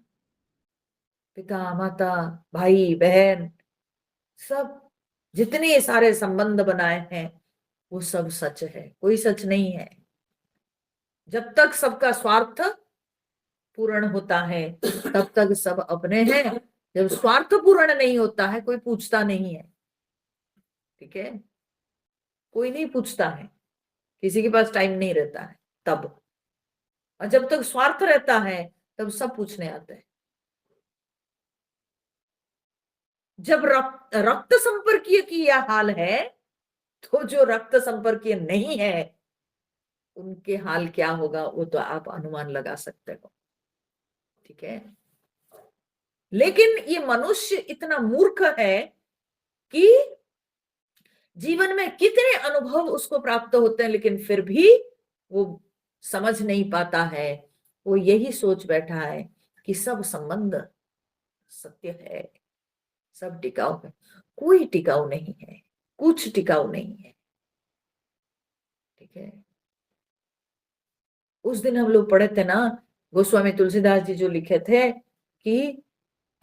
पिता माता भाई बहन सब जितने सारे संबंध बनाए हैं वो सब सच है, कोई सच नहीं है। जब तक सबका स्वार्थ पूर्ण होता है तब तक सब अपने हैं, जब स्वार्थ पूर्ण नहीं होता है कोई पूछता नहीं है, ठीक है, कोई नहीं पूछता है, किसी के पास टाइम नहीं रहता है तब, और जब तक स्वार्थ रहता है तब सब पूछने आते हैं। जब रक्त संपर्कीय की यह हाल है तो जो रक्त संपर्कीय नहीं है उनके हाल क्या होगा वो तो आप अनुमान लगा सकते हो, ठीक है। लेकिन ये मनुष्य इतना मूर्ख है कि जीवन में कितने अनुभव उसको प्राप्त होते हैं, लेकिन फिर भी वो समझ नहीं पाता है। वो यही सोच बैठा है कि सब संबंध सत्य है, सब टिकाऊ है। कोई टिकाऊ नहीं है, कुछ टिकाऊ नहीं है। ठीक है, उस दिन हम लोग पढ़े थे ना, गोस्वामी तुलसीदास जी जो लिखे थे कि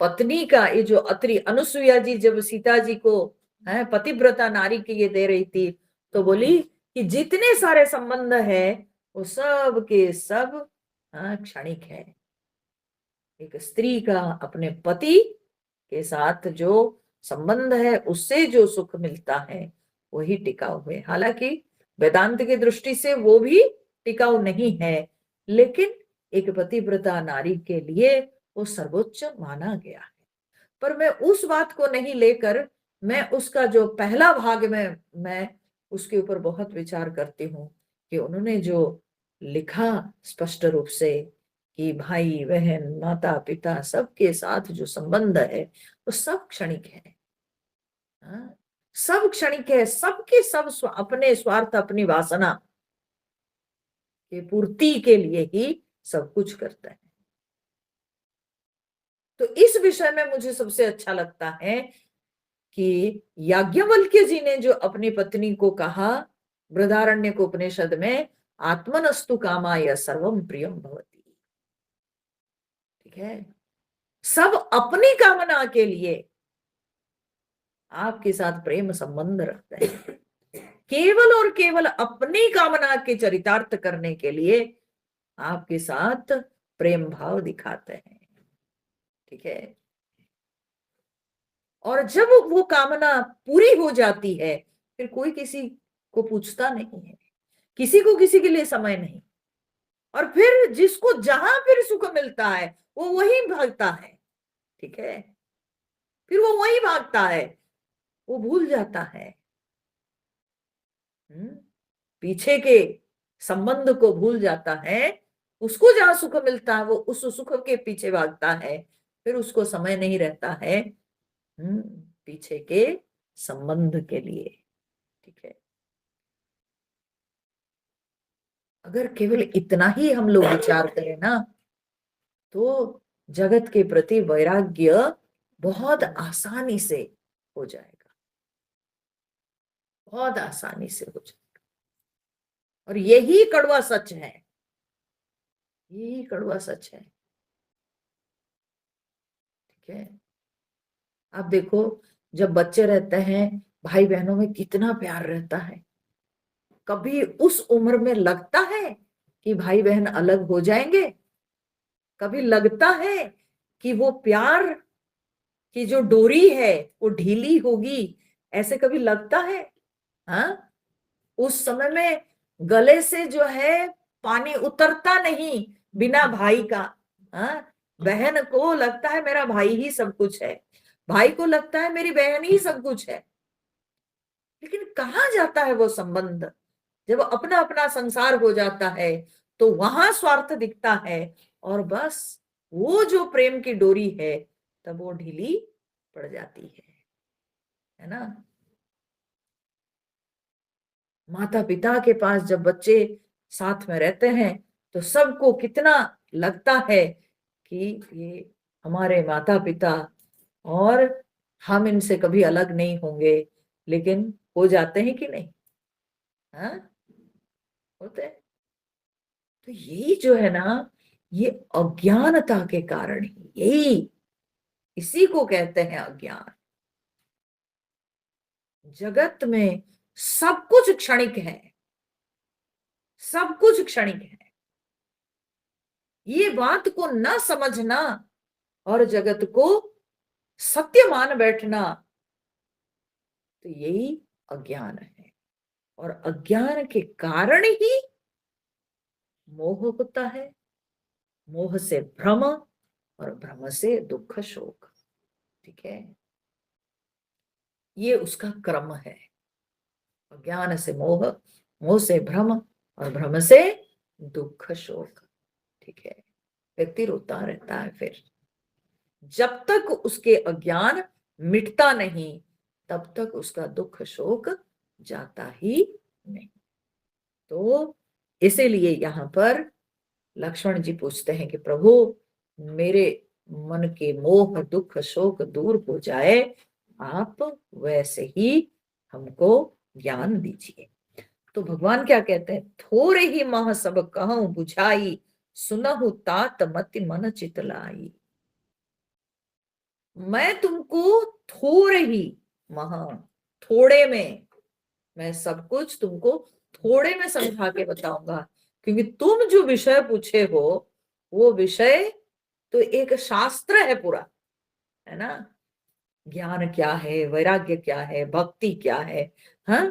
पत्नी का ये जो अत्रि अनुसुईया जी जब सीता जी को है पतिव्रता नारी के ये दे रही थी, तो बोली कि जितने सारे संबंध है वो सब के सब क्षणिक है। एक स्त्री का अपने पति के साथ जो संबंध है उससे जो सुख मिलता है वही टिकाऊ है। हालांकि वेदांत की दृष्टि से वो भी टिकाऊ नहीं है, लेकिन एक पतिव्रता नारी के लिए वो सर्वोच्च माना गया है। पर मैं उस बात को नहीं लेकर, मैं उसका जो पहला भाग में मैं उसके ऊपर बहुत विचार करती हूँ कि उन्होंने जो लिखा स्पष्ट रूप से कि भाई बहन माता पिता सबके साथ जो संबंध है वो सब क्षणिक है। हाँ? सब क्षणिक है, सबके सब अपने स्वार्थ अपनी वासना की पूर्ति के लिए ही सब कुछ करता है। तो इस विषय में मुझे सबसे अच्छा लगता है कि याज्ञवल्क्य जी ने जो अपनी पत्नी को कहा बृहदारण्यक उपनिषद में, आत्मनस्तु कामाय सर्वम प्रियम भवति। ठीक है, सब अपनी कामना के लिए आपके साथ प्रेम संबंध रखते हैं, केवल और केवल अपनी कामना के चरितार्थ करने के लिए आपके साथ प्रेम भाव दिखाते हैं। ठीक है, और जब वो कामना पूरी हो जाती है फिर कोई किसी को पूछता नहीं है, किसी को किसी के लिए समय नहीं, और फिर जिसको जहां फिर सुख मिलता है वो वही भागता है। ठीक है, फिर वो वही भागता है, वो भूल जाता है। पीछे के संबंध को भूल जाता है, उसको जहां सुख मिलता है वो उस सुख के पीछे भागता है, फिर उसको समय नहीं रहता है पीछे के संबंध के लिए। ठीक है, अगर केवल इतना ही हम लोग विचार करें ना तो जगत के प्रति वैराग्य बहुत आसानी से हो जाएगा, बहुत आसानी से हो जाएगा। और यही कड़वा सच है, यही कड़वा सच है। ठीक है, आप देखो जब बच्चे रहते हैं भाई बहनों में कितना प्यार रहता है। कभी उस उम्र में लगता है कि भाई बहन अलग हो जाएंगे? कभी लगता है कि वो प्यार की जो डोरी है वो ढीली होगी? ऐसे कभी लगता है? हाँ, उस समय में गले से जो है पानी उतरता नहीं बिना भाई का। हाँ, बहन को लगता है मेरा भाई ही सब कुछ है, भाई को लगता है मेरी बहन ही सब कुछ है। लेकिन कहाँ जाता है वो संबंध? जब अपना अपना संसार हो जाता है तो वहां स्वार्थ दिखता है, और बस वो जो प्रेम की डोरी है तब वो ढीली पड़ जाती है ना। माता पिता के पास जब बच्चे साथ में रहते हैं तो सबको कितना लगता है कि ये हमारे माता पिता, और हम इनसे कभी अलग नहीं होंगे, लेकिन हो जाते हैं कि नहीं? हाँ, होते हैं। तो यही जो है ना, ये अज्ञानता के कारण ही, यही इसी को कहते हैं अज्ञान। जगत में सब कुछ क्षणिक है, सब कुछ क्षणिक है। ये बात को न समझना और जगत को सत्य मान बैठना, तो यही अज्ञान है। और अज्ञान के कारण ही मोह होता है, मोह से भ्रम, और भ्रम से दुख शोक। ठीक है, ये उसका क्रम है। अज्ञान से मोह, मोह से भ्रम, और भ्रम से दुख शोक। ठीक है, व्यक्ति रोता रहता है फिर जब तक उसके अज्ञान मिटता नहीं तब तक उसका दुख शोक जाता ही नहीं। तो इसीलिए यहाँ पर लक्ष्मण जी पूछते हैं कि प्रभु मेरे मन के मोह दुख शोक दूर हो जाए, आप वैसे ही हमको ज्ञान दीजिए। तो भगवान क्या कहते हैं, थोड़े ही मह सब कहूं बुझाई, सुनहु तात मति मन चित लाई। मैं तुमको थोड़े ही महा, थोड़े में मैं सब कुछ तुमको थोड़े में समझा के बताऊंगा, क्योंकि तुम जो विषय पूछे हो वो विषय तो एक शास्त्र है पूरा, है ना। ज्ञान क्या है, वैराग्य क्या है, भक्ति क्या है, हाँ।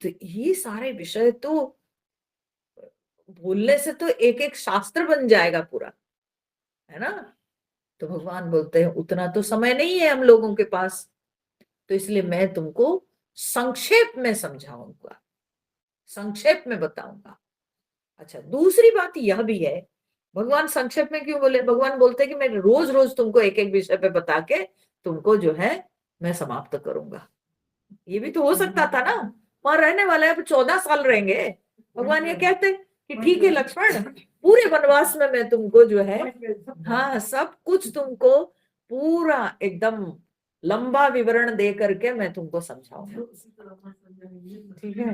तो ये सारे विषय तो बोलने से तो एक एक शास्त्र बन जाएगा पूरा, है ना। तो भगवान बोलते हैं उतना तो समय नहीं है हम लोगों के पास, तो इसलिए मैं तुमको संक्षेप में समझाऊंगा, संक्षेप में बताऊंगा। अच्छा, दूसरी बात यह भी है, भगवान संक्षेप में क्यों बोले, भगवान बोलते हैं कि मैं रोज रोज तुमको एक एक विषय पे बता के तुमको जो है मैं समाप्त करूंगा। ये भी तो हो सकता था ना, वहां रहने वाले अब 14 साल रहेंगे। भगवान ये कहते कि ठीक है लक्ष्मण, पूरे वनवास में मैं तुमको जो है, हाँ, सब कुछ तुमको पूरा एकदम लंबा विवरण दे करके मैं तुमको समझाऊंगा। ठीक है,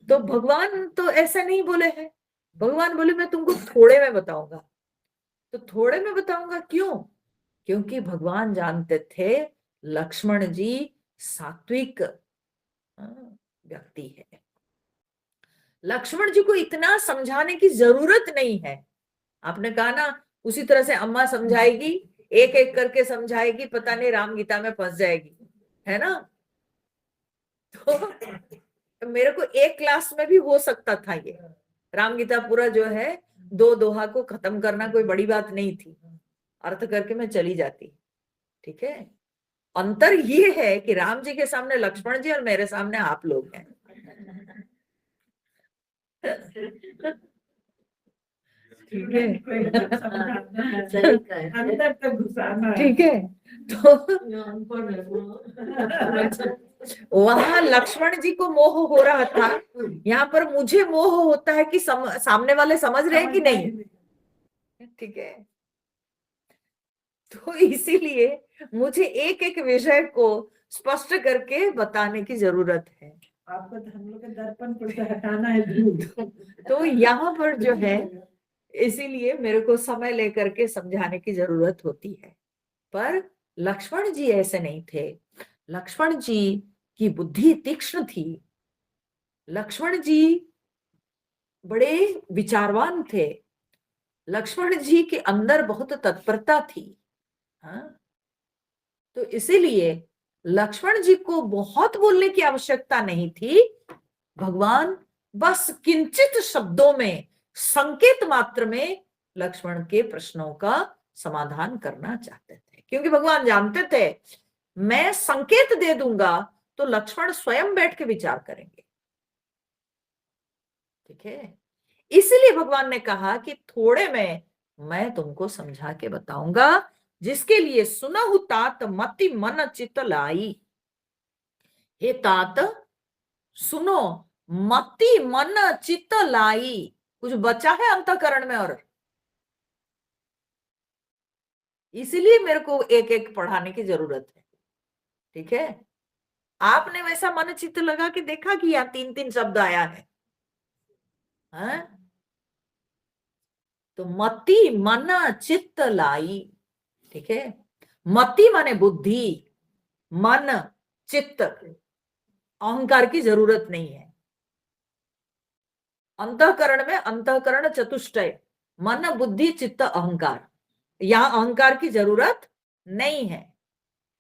तो भगवान तो ऐसा नहीं बोले हैं, भगवान बोले मैं तुमको थोड़े में बताऊंगा। तो थोड़े में बताऊंगा क्यों, क्योंकि भगवान जानते थे लक्ष्मण जी सात्विक व्यक्ति है, लक्ष्मण जी को इतना समझाने की जरूरत नहीं है। आपने कहा ना, उसी तरह से अम्मा समझाएगी, एक एक करके समझाएगी, पता नहीं राम गीता में फंस जाएगी, है ना। तो मेरे को एक क्लास में भी हो सकता था ये राम गीता पूरा जो है 2 दोहा को खत्म करना कोई बड़ी बात नहीं थी, अर्थ करके मैं चली जाती। ठीक है, अंतर ये है कि राम जी के सामने लक्ष्मण जी और मेरे सामने आप लोग हैं। ठीक है, ठीक है। तो वहां लक्ष्मण जी को मोह हो रहा था, यहाँ पर मुझे मोह होता है कि सामने वाले समझ रहे हैं कि नहीं। ठीक है, तो इसीलिए मुझे एक एक विषय को स्पष्ट करके बताने की जरूरत है। आपको तो हम लोग के दर्पण को हटाना है। तो यहाँ पर जो है, इसीलिए मेरे को समय लेकर के समझाने की जरूरत होती है। पर लक्ष्मण जी ऐसे नहीं थे, लक्ष्मण जी की बुद्धि तीक्ष्ण थी, लक्ष्मण जी बड़े विचारवान थे, लक्ष्मण जी के अंदर बहुत तत्परता थी, हाँ। तो इसीलिए लक्ष्मण जी को बहुत बोलने की आवश्यकता नहीं थी, भगवान बस किंचित शब्दों में, संकेत मात्र में लक्ष्मण के प्रश्नों का समाधान करना चाहते थे, क्योंकि भगवान जानते थे मैं संकेत दे दूंगा तो लक्ष्मण स्वयं बैठ के विचार करेंगे। ठीक है, इसलिए भगवान ने कहा कि थोड़े में मैं तुमको समझा के बताऊंगा, जिसके लिए सुनहु तात मति मन चित लाई। हे तात सुनो, मति मन चित्त लाई, कुछ बचा है अंतःकरण में, और इसलिए मेरे को एक एक पढ़ाने की जरूरत है। ठीक है, आपने वैसा मन चित्त लगा के देखा कि यहाँ 3-3 शब्द आया है, हाँ? तो मति मन चित्त लाई। ठीक है, मति माने बुद्धि, मन चित्त, अहंकार की जरूरत नहीं है। अंतःकरण में अंतःकरण चतुष्टय, मन बुद्धि चित्त अहंकार, यहां अहंकार की जरूरत नहीं है।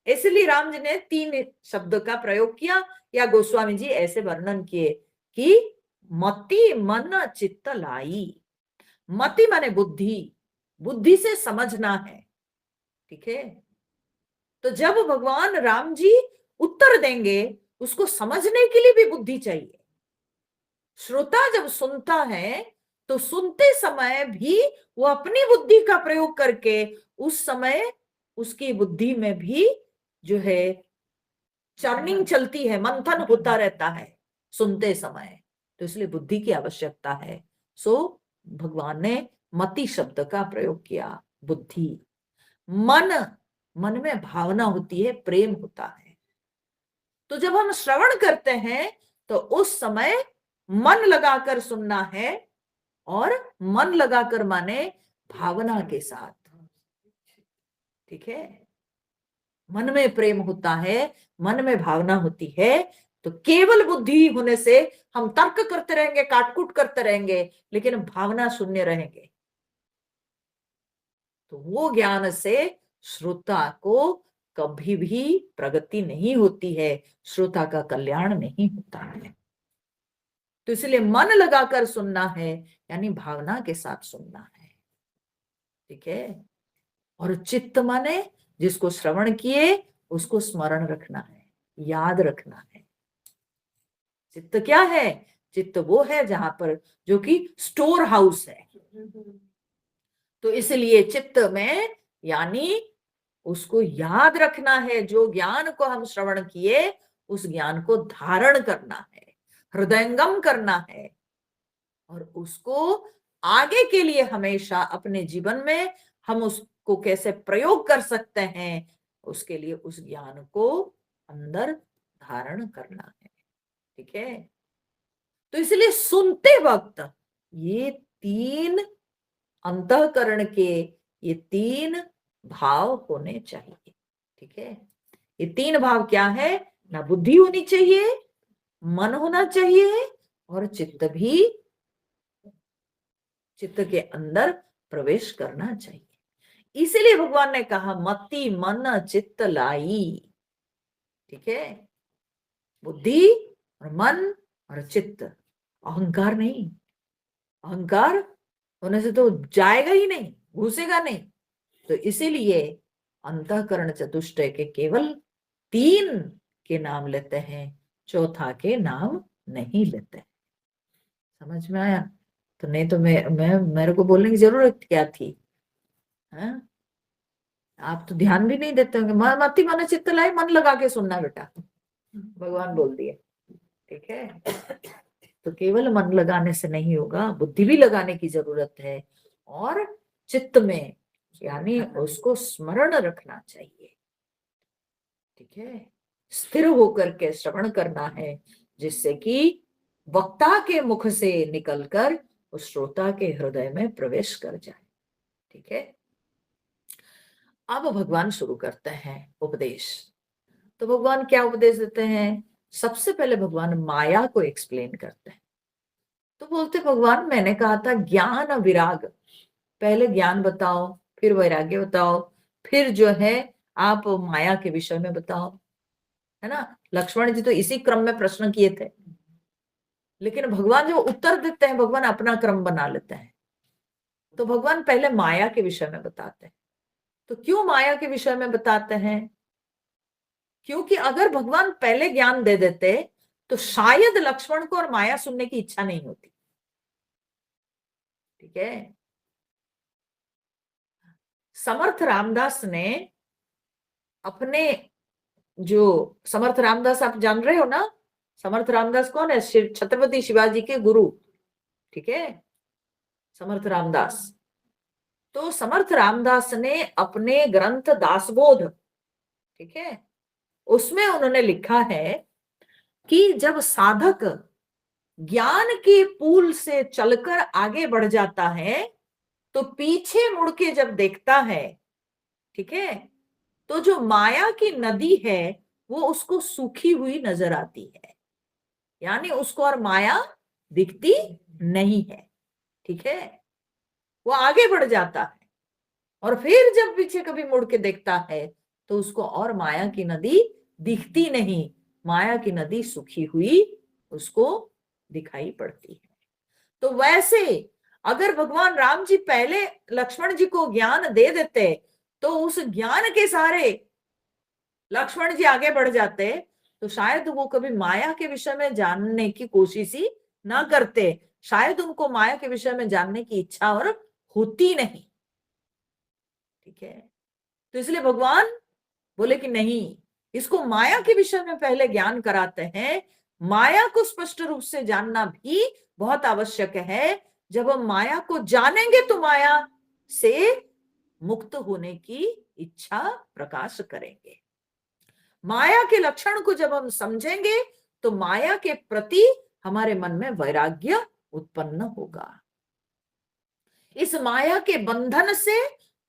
इसलिए राम जी ने 3 शब्द का प्रयोग किया, या गोस्वामी जी ऐसे वर्णन किए कि मति मन चित्त लाई। मति माने बुद्धि, बुद्धि से समझना है। ठीक है, तो जब भगवान राम जी उत्तर देंगे, उसको समझने के लिए भी बुद्धि चाहिए। श्रोता जब सुनता है तो सुनते समय भी वो अपनी बुद्धि का प्रयोग करके उस समय उसकी बुद्धि में भी जो है चर्निंग चलती है, मंथन होता रहता है सुनते समय। तो इसलिए बुद्धि की आवश्यकता है। सो भगवान ने मति शब्द का प्रयोग किया। बुद्धि, मन, मन में भावना होती है, प्रेम होता है। तो जब हम श्रवण करते हैं तो उस समय मन लगाकर सुनना है, और मन लगाकर माने भावना के साथ। ठीक है, मन में प्रेम होता है, मन में भावना होती है। तो केवल बुद्धि होने से हम तर्क करते रहेंगे, काटकूट करते रहेंगे, लेकिन भावना शून्य रहेंगे। तो वो ज्ञान से श्रोता को कभी भी प्रगति नहीं होती है, श्रोता का कल्याण नहीं होता है। तो इसलिए मन लगाकर सुनना है, यानी भावना के साथ सुनना है। ठीक है, और चित्त माने जिसको श्रवण किए उसको स्मरण रखना है, याद रखना है। चित्त क्या है? चित्त वो है जहां पर जो कि स्टोर हाउस है। तो इसलिए चित्त में यानी उसको याद रखना है, जो ज्ञान को हम श्रवण किए उस ज्ञान को धारण करना है, हृदयंगम करना है, और उसको आगे के लिए हमेशा अपने जीवन में हम उसको कैसे प्रयोग कर सकते हैं, उसके लिए उस ज्ञान को अंदर धारण करना है। ठीक है, तो इसलिए सुनते वक्त ये तीन अंतःकरण के ये तीन भाव होने चाहिए। ठीक है, ये तीन भाव क्या है? ना बुद्धि होनी चाहिए, मन होना चाहिए, और चित्त भी चित्त के अंदर प्रवेश करना चाहिए। इसीलिए भगवान ने कहा मति मन चित्त लाई। ठीक है, बुद्धि और मन और चित्त, अहंकार नहीं। अहंकार होने से तो जाएगा ही नहीं, घुसेगा नहीं। तो इसीलिए अंतःकरण चतुष्टय के केवल तीन के नाम लेते हैं, चौथा के नाम नहीं लेते। समझ में आया? तो नहीं तो मैं मेरे को बोलने की जरूरत क्या थी? हाँ, आप तो ध्यान भी नहीं देते होंगे। मति मन चित्त लाई, मन लगा के सुनना बेटा, भगवान बोल दिए। ठीक है, तो केवल मन लगाने से नहीं होगा, बुद्धि भी लगाने की जरूरत है, और चित्त में यानी उसको स्मरण रखना चाहिए। ठीक है, स्थिर होकर के श्रवण करना है, जिससे कि वक्ता के मुख से निकलकर उस श्रोता के हृदय में प्रवेश कर जाए। ठीक है, अब भगवान शुरू करते हैं उपदेश। तो भगवान क्या उपदेश देते हैं? सबसे पहले भगवान माया को एक्सप्लेन करते हैं। तो बोलते भगवान, मैंने कहा था ज्ञान विराग, पहले ज्ञान बताओ, फिर वैराग्य बताओ, फिर जो है आप माया के विषय में बताओ। है ना, लक्ष्मण जी तो इसी क्रम में प्रश्न किए थे, लेकिन भगवान जो उत्तर देते हैं भगवान अपना क्रम बना लेते हैं। तो भगवान पहले माया के विषय में बताते हैं। तो क्यों माया के विषय में बताते हैं? क्योंकि अगर भगवान पहले ज्ञान दे देते तो शायद लक्ष्मण को और माया सुनने की इच्छा नहीं होती। ठीक है, समर्थ रामदास ने अपने जो समर्थ रामदास आप जान रहे हो ना, समर्थ रामदास कौन है? छत्रपति शिवाजी के गुरु। ठीक है, समर्थ रामदास। तो समर्थ रामदास ने अपने ग्रंथ दासबोध, ठीक है, उसमें उन्होंने लिखा है कि जब साधक ज्ञान के पुल से चलकर आगे बढ़ जाता है तो पीछे मुड़ के जब देखता है, ठीक है, तो जो माया की नदी है वो उसको सूखी हुई नजर आती है, यानी उसको और माया दिखती नहीं है। ठीक है, वो आगे बढ़ जाता है, और फिर जब पीछे कभी मुड़ के देखता है तो उसको और माया की नदी दिखती नहीं, माया की नदी सूखी हुई उसको दिखाई पड़ती है। तो वैसे अगर भगवान राम जी पहले लक्ष्मण जी को ज्ञान दे देते तो उस ज्ञान के सहारे लक्ष्मण जी आगे बढ़ जाते, तो शायद वो कभी माया के विषय में जानने की कोशिश ही ना करते, शायद उनको माया के विषय में जानने की इच्छा और होती नहीं। ठीक है, तो इसलिए भगवान बोले कि नहीं, इसको माया के विषय में पहले ज्ञान कराते हैं। माया को स्पष्ट रूप से जानना भी बहुत आवश्यक है। जब हम माया को जानेंगे तो माया से मुक्त होने की इच्छा प्रकाश करेंगे। माया के लक्षण को जब हम समझेंगे तो माया के प्रति हमारे मन में वैराग्य उत्पन्न होगा। इस माया के बंधन से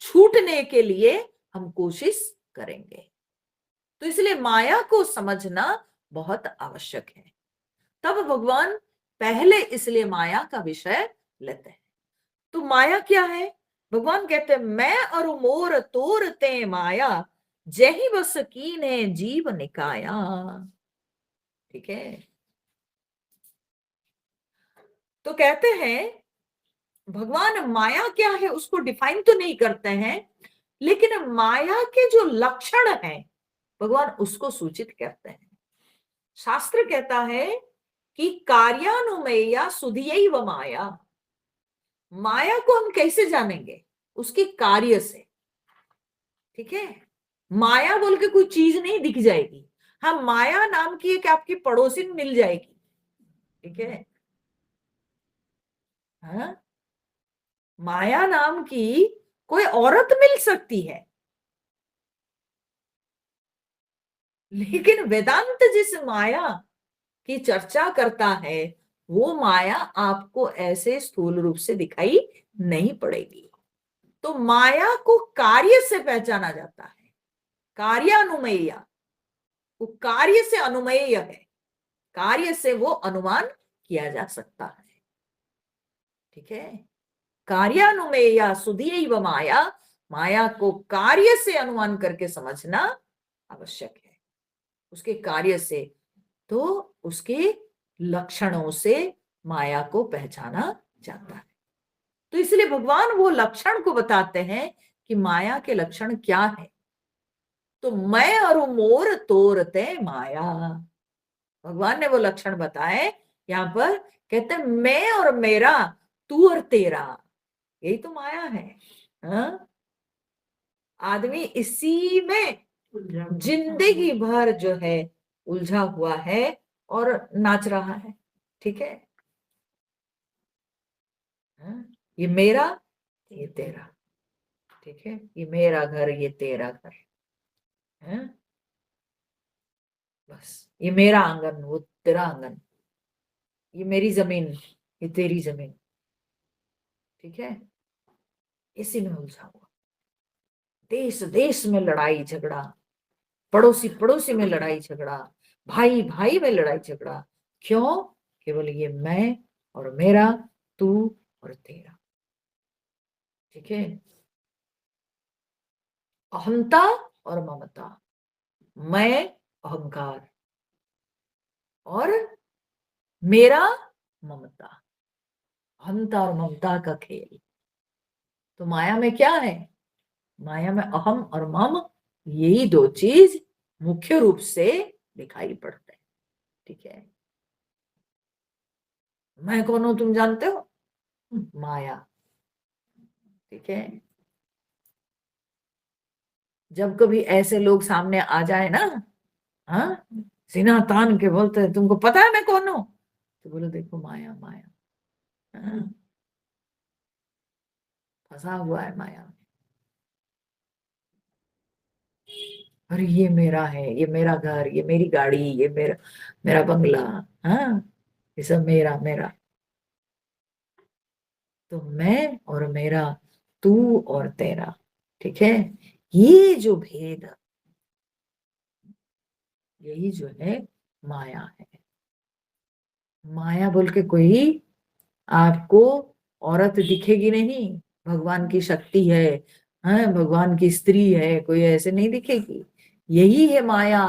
छूटने के लिए हम कोशिश करेंगे। तो इसलिए माया को समझना बहुत आवश्यक है। तब भगवान पहले इसलिए माया का विषय लेते हैं। तो माया क्या है? भगवान कहते हैं मैं और मोर तोरते माया, जही बस कीने जीव निकाया। ठीक है। तो कहते हैं भगवान माया क्या है उसको डिफाइन तो नहीं करते हैं, लेकिन माया के जो लक्षण हैं भगवान उसको सूचित करते हैं। शास्त्र कहता है कि कार्यानुमेया सुधियैव माया। माया को हम कैसे जानेंगे? उसके कार्य से। ठीक है। माया बोल के कोई चीज नहीं दिख जाएगी। हाँ, माया नाम की एक आपकी पड़ोसी मिल जाएगी। ठीक है। हाँ, माया नाम की कोई औरत मिल सकती है, लेकिन वेदांत जिस माया की चर्चा करता है वो माया आपको ऐसे स्थूल रूप से दिखाई नहीं पड़ेगी। तो माया को कार्य से पहचाना जाता है। कार्यानुमेय, वो कार्य से अनुमेय है, कार्य से वो अनुमान किया जा सकता है। ठीक है। कार्यानुमेया सुधीव माया, माया को कार्य से अनुमान करके समझना आवश्यक है। उसके कार्य से, तो उसके लक्षणों से माया को पहचाना जाता है। तो इसलिए भगवान वो लक्षण को बताते हैं कि माया के लक्षण क्या है। तो मैं और मोर तोरते माया, भगवान ने वो लक्षण बताए। यहां पर कहते हैं मैं और मेरा, तू और तेरा, यही तो माया है। हाँ? आदमी इसी में जिंदगी भर जो है उलझा हुआ है और नाच रहा है। ठीक है। हाँ? ये मेरा, ये तेरा। ठीक है। ये मेरा घर, ये तेरा घर। हाँ? बस ये मेरा आंगन, वो तेरा आंगन। ये मेरी जमीन, ये तेरी जमीन। ठीक है। इसी में उलझा हुआ, देश देश में लड़ाई झगड़ा, पड़ोसी पड़ोसी में लड़ाई झगड़ा, भाई भाई में लड़ाई झगड़ा। क्यों? केवल ये मैं और मेरा, तू और तेरा। ठीक है। अहंता और ममता, मैं अहंकार और मेरा ममता, अहंता और ममता का खेल। तो माया में क्या है? माया में अहम और मम, यही दो चीज मुख्य रूप से दिखाई पड़ते हैं। ठीक है। मैं कौन हूं तुम जानते हो? माया। ठीक है। जब कभी ऐसे लोग सामने आ जाए ना, हाँ, सीना तान के बोलते हैं तुमको पता है मैं कौन हूं, तो बोलो देखो माया माया। हाँ, फंसा हुआ है माया में। अरे ये मेरा है, ये मेरा घर, ये मेरी गाड़ी, ये मेरा मेरा बंगला। हाँ, ये सब मेरा मेरा। तो मैं और मेरा, तू और तेरा। ठीक है। ये जो भेद, यही जो है माया है। माया बोल के कोई आपको औरत दिखेगी नहीं, भगवान की शक्ति है, हाँ, भगवान की स्त्री है, कोई ऐसे नहीं दिखेगी। यही है माया।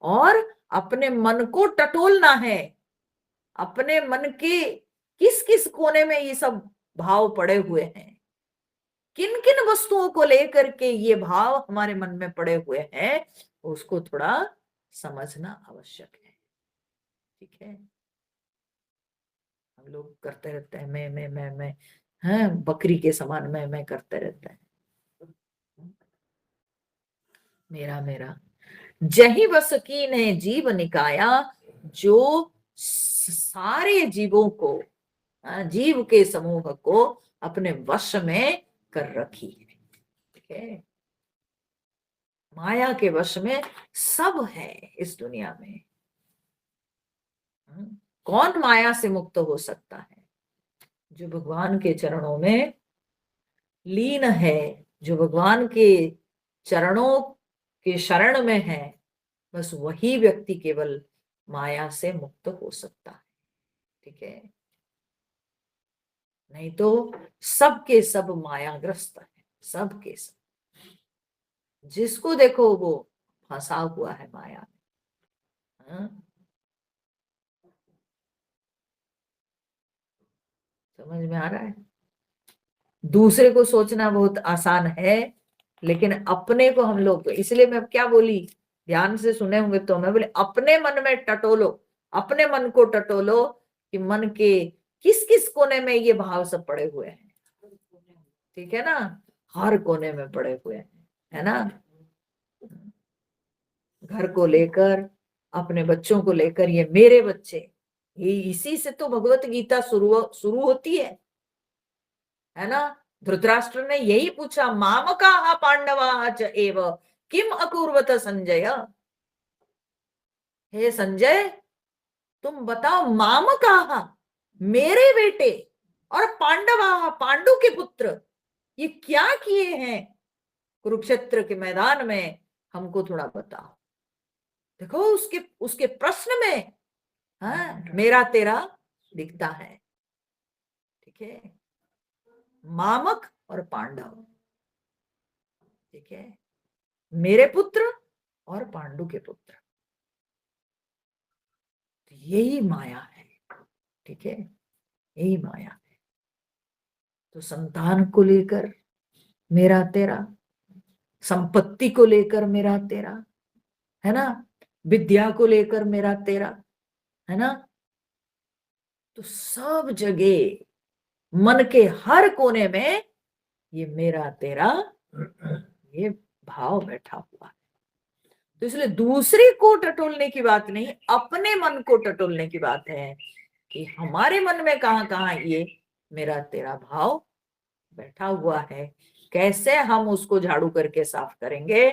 और अपने मन को टटोलना है। अपने मन के किस किस कोने में ये सब भाव पड़े हुए हैं, किन किन वस्तुओं को लेकर के ये भाव हमारे मन में पड़े हुए हैं, उसको थोड़ा समझना आवश्यक है। ठीक है। हम लोग करते रहते हैं मैं, हाँ, बकरी के समान मैं करते रहते हैं। मेरा मेरा जही बस कीन्हे जीव निकाया, जो सारे जीवों को, जीव के समूह को अपने वश में कर रखी है। ठीक है, माया के वश में सब है इस दुनिया में। कौन माया से मुक्त हो सकता है? जो भगवान के चरणों में लीन है, जो भगवान के चरणों के शरण में है, बस वही व्यक्ति केवल माया से मुक्त हो सकता है। ठीक है, नहीं तो सबके सब मायाग्रस्त है, सबके सब। जिसको देखो वो फंसा हुआ है माया में। समझ में आ रहा है? दूसरे को सोचना बहुत आसान है, लेकिन अपने को हम लोग, इसलिए मैं क्या बोली, ध्यान से सुने होंगे तो, मैं बोले अपने मन में टटोलो, अपने मन को टटोलो कि मन के किस किस कोने में ये भाव सब पड़े हुए हैं। ठीक है ना, हर कोने में पड़े हुए हैं, है ना। घर को लेकर, अपने बच्चों को लेकर, ये मेरे बच्चे, ये इसी से तो भगवत गीता शुरू शुरू होती है ना। धृतराष्ट्र ने यही पूछा, मामका पांडवा च एव किम अकुर्वत संजय। हे संजय, तुम बताओ, मामका, मेरे बेटे, और पांडवा, पांडु के पुत्र, ये क्या किए हैं कुरुक्षेत्र के मैदान में, हमको थोड़ा बताओ। देखो उसके उसके प्रश्न में, हाँ, मेरा तेरा दिखता है। ठीक है, मामक और पांडव, ठीक है, मेरे पुत्र और पांडु के पुत्र, यही माया है। ठीक है, यही माया है। तो संतान को लेकर मेरा तेरा, संपत्ति को लेकर मेरा तेरा, है ना, विद्या को लेकर मेरा तेरा, है ना। तो सब जगह, मन के हर कोने में ये मेरा तेरा, ये भाव बैठा हुआ है। तो इसलिए दूसरे को टटोलने की बात नहीं, अपने मन को टटोलने की बात है कि हमारे मन में कहां कहां ये मेरा तेरा भाव बैठा हुआ है, कैसे हम उसको झाड़ू करके साफ करेंगे,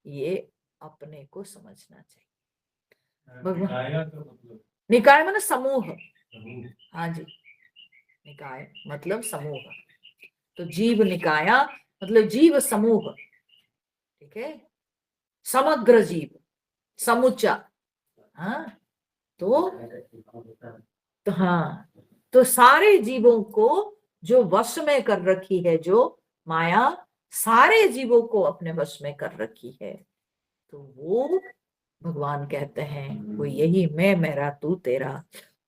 ये अपने को समझना चाहिए। भगवान, निकाय मतलब समूह। हाँ जी, निकाय मतलब समूह। तो जीव निकाया मतलब जीव समूह। ठीक है, समग्र जीव, समुच्चा। हाँ, तो हाँ, तो सारे जीवों को जो वश में कर रखी है, जो माया सारे जीवों को अपने वश में कर रखी है, तो वो भगवान कहते हैं वो यही मैं, मेरा, तू, तेरा।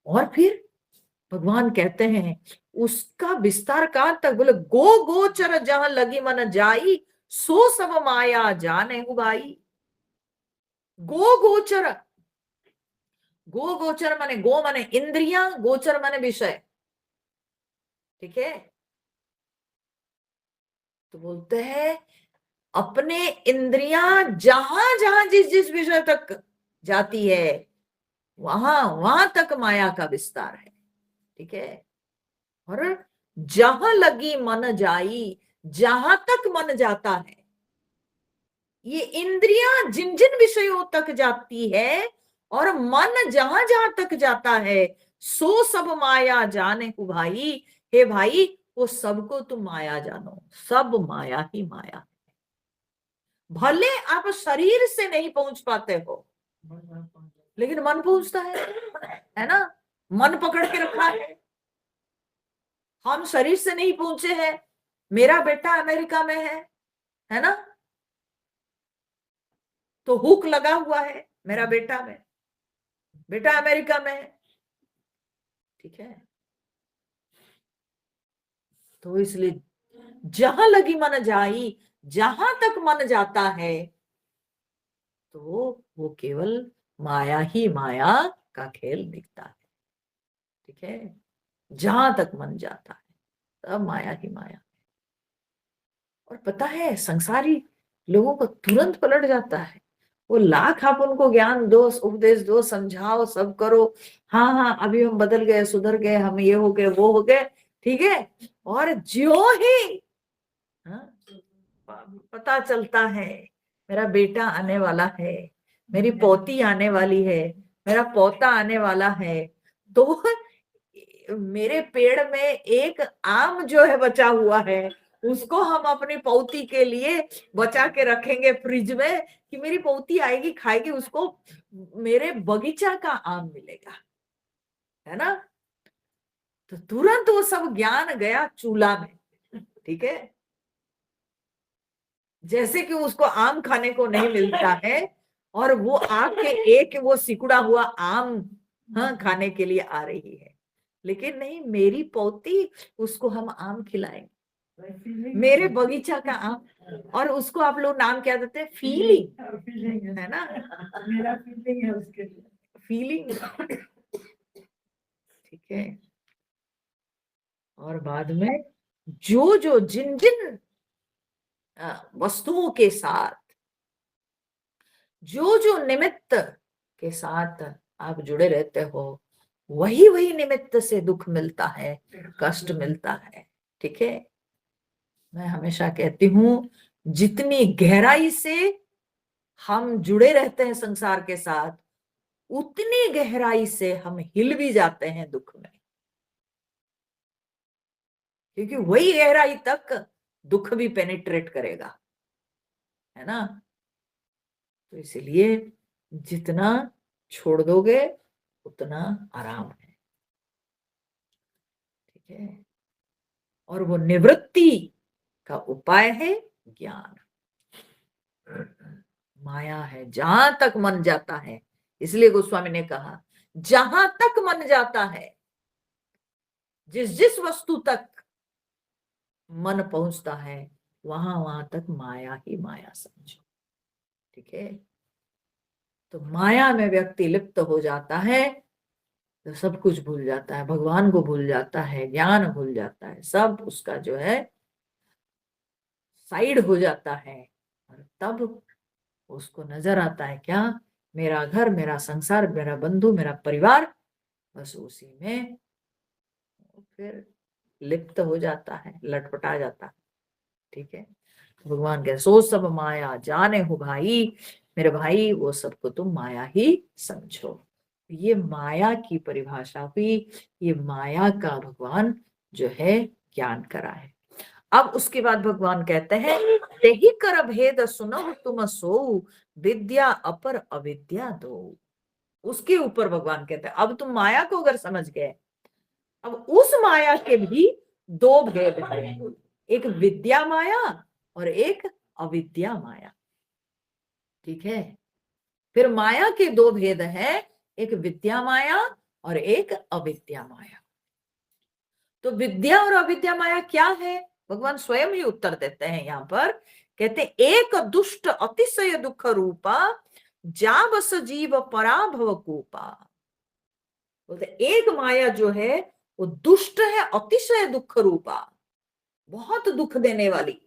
और फिर भगवान कहते हैं उसका विस्तार कहां तक, बोले गो गोचर जहां लगी मन जाई, सो सब माया जाने भाई। गो गोचर, गो गोचर माने, गो माने इंद्रियां, गोचर माने विषय। ठीक है, तो बोलते हैं अपने इंद्रियां जहां जहां जिस जिस विषय तक जाती है, वहां वहां तक माया का विस्तार है। ठीक है, और जहां लगी मन जाई, जहां तक मन जाता है, ये इंद्रियां जिन जिन विषयों तक जाती है और मन जहां जहां तक जाता है, सो सब माया जाने को भाई। हे भाई, वो सबको तुम माया जानो, सब माया ही माया। भले आप शरीर से नहीं पहुंच पाते हो, लेकिन मन पहुंचता है ना। मन पकड़ के रखा है, हम शरीर से नहीं पहुंचे हैं। मेरा बेटा अमेरिका में है ना, तो हुक लगा हुआ है मेरा बेटा में, बेटा अमेरिका में है। ठीक है, तो इसलिए जहां लगी मन जाई, जहां तक मन जाता है, तो वो केवल माया ही माया का खेल दिखता है। ठीक है, जहां तक मन जाता है तब माया ही माया। और पता है संसारी लोगों को तुरंत पलट जाता है। वो लाख आप उनको ज्ञान दो, उपदेश दो, समझाओ, सब करो, हाँ हाँ अभी हम बदल गए, सुधर गए, हम ये हो गए, वो हो गए, ठीक है। और ज्यों ही हाँ, पता चलता है मेरा बेटा आने वाला है, मेरी पोती आने वाली है, मेरा पोता आने वाला है, तो मेरे पेड़ में एक आम जो है बचा हुआ है, उसको हम अपनी पौती के लिए बचा के रखेंगे फ्रिज में, कि मेरी पौती आएगी खाएगी, उसको मेरे बगीचा का आम मिलेगा, है ना। तो तुरंत वो सब ज्ञान गया चूल्हा में, ठीक है। जैसे कि उसको आम खाने को नहीं मिलता है, और वो आके एक वो सिकुड़ा हुआ आम हाँ खाने के लिए आ रही है, लेकिन नहीं, मेरी पोती, उसको हम आम खिलाएंगे, मेरे बगीचा का आम। और उसको आप लोग नाम क्या देते हैं? फीलिंग, फीलिंग है ना, मेरा फीलिंग है उसके लिए, फीलिंग, ठीक है। और बाद में जो जो जिन जिन वस्तुओं के साथ, जो जो निमित्त के साथ आप जुड़े रहते हो, वही वही निमित्त से दुख मिलता है, कष्ट मिलता है, ठीक है। मैं हमेशा कहती हूं, जितनी गहराई से हम जुड़े रहते हैं संसार के साथ, उतनी गहराई से हम हिल भी जाते हैं दुख में, क्योंकि वही गहराई तक दुख भी पेनिट्रेट करेगा, है ना। तो इसलिए जितना छोड़ दोगे उतना आराम है, ठीक है। और वो निवृत्ति का उपाय है ज्ञान। माया है जहां तक मन जाता है, इसलिए गोस्वामी ने कहा जहां तक मन जाता है, जिस जिस वस्तु तक मन पहुंचता है, वहां वहां तक माया ही माया समझो, ठीक है। तो माया में व्यक्ति लिप्त हो जाता है, तो सब कुछ भूल जाता है, भगवान को भूल जाता है, ज्ञान भूल जाता है, सब उसका जो है साइड हो जाता है। और तब उसको नजर आता है क्या? मेरा घर, मेरा संसार, मेरा बंधु, मेरा परिवार, बस उसी में फिर लिप्त हो जाता है, लटपटा जाता है, ठीक है। तो भगवान कह सो सब माया जाने हो भाई, मेरे भाई वो सबको तुम माया ही समझो। ये माया की परिभाषा हुई, ये माया का भगवान जो है ज्ञान करा है। अब उसके बाद भगवान कहते हैं तेहि कर भेद सुनो तुम सो, विद्या अपर अविद्या दो। उसके ऊपर भगवान कहते हैं अब तुम माया को अगर समझ गए, अब उस माया के भी दो भेद हैं, एक विद्या माया और एक अविद्या माया, ठीक है। फिर माया के दो भेद हैं, एक विद्या माया और एक अविद्या माया। तो विद्या और अविद्या माया क्या है? भगवान स्वयं ही उत्तर देते हैं यहाँ पर, कहते एक दुष्ट अतिशय दुख रूपा, जा बस जीव पराभव कूपा। बोलते एक माया जो है वो दुष्ट है, अतिशय दुख रूपा, बहुत दुख देने वाली,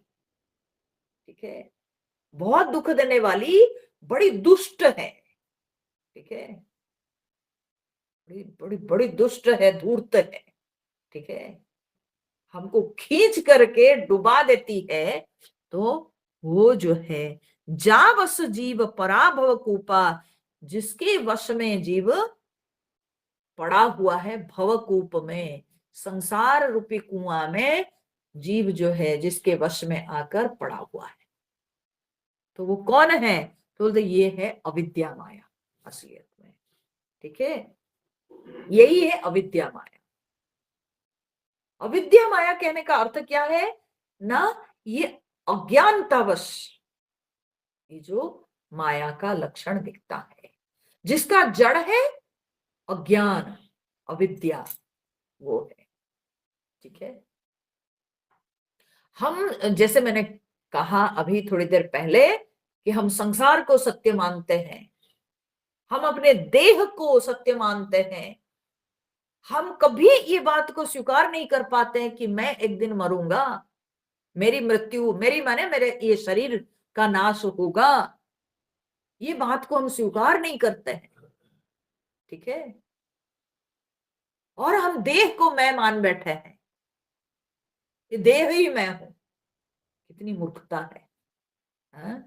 ठीक है, बहुत दुख देने वाली, बड़ी दुष्ट है, ठीक है, बड़ी बड़ी बड़ी दुष्ट है, धूर्त है, ठीक है, हमको खींच करके डुबा देती है। तो वो जो है जा बस जीव पराभव कूपा, जिसके वश में जीव पड़ा हुआ है भवकूप में, संसार रूपी कुआं में जीव जो है जिसके वश में आकर पड़ा हुआ है। तो वो कौन है? तो बोलते ये है अविद्या माया असलियत में, ठीक है, यही है अविद्या माया। अविद्या माया कहने का अर्थ क्या है ना? ये अज्ञानतावश ये जो माया का लक्षण दिखता है, जिसका जड़ है अज्ञान, अविद्या, वो है, ठीक है। हम जैसे मैंने कहा अभी थोड़ी देर पहले कि हम संसार को सत्य मानते हैं, हम अपने देह को सत्य मानते हैं, हम कभी ये बात को स्वीकार नहीं कर पाते हैं कि मैं एक दिन मरूंगा, मेरी मृत्यु, मेरी माने मेरे ये शरीर का नाश होगा, ये बात को हम स्वीकार नहीं करते हैं। ठीक है, और हम देह को मैं मान बैठे हैं, ये देह ही मैं हूं। कितनी मूर्खता है, हाँ?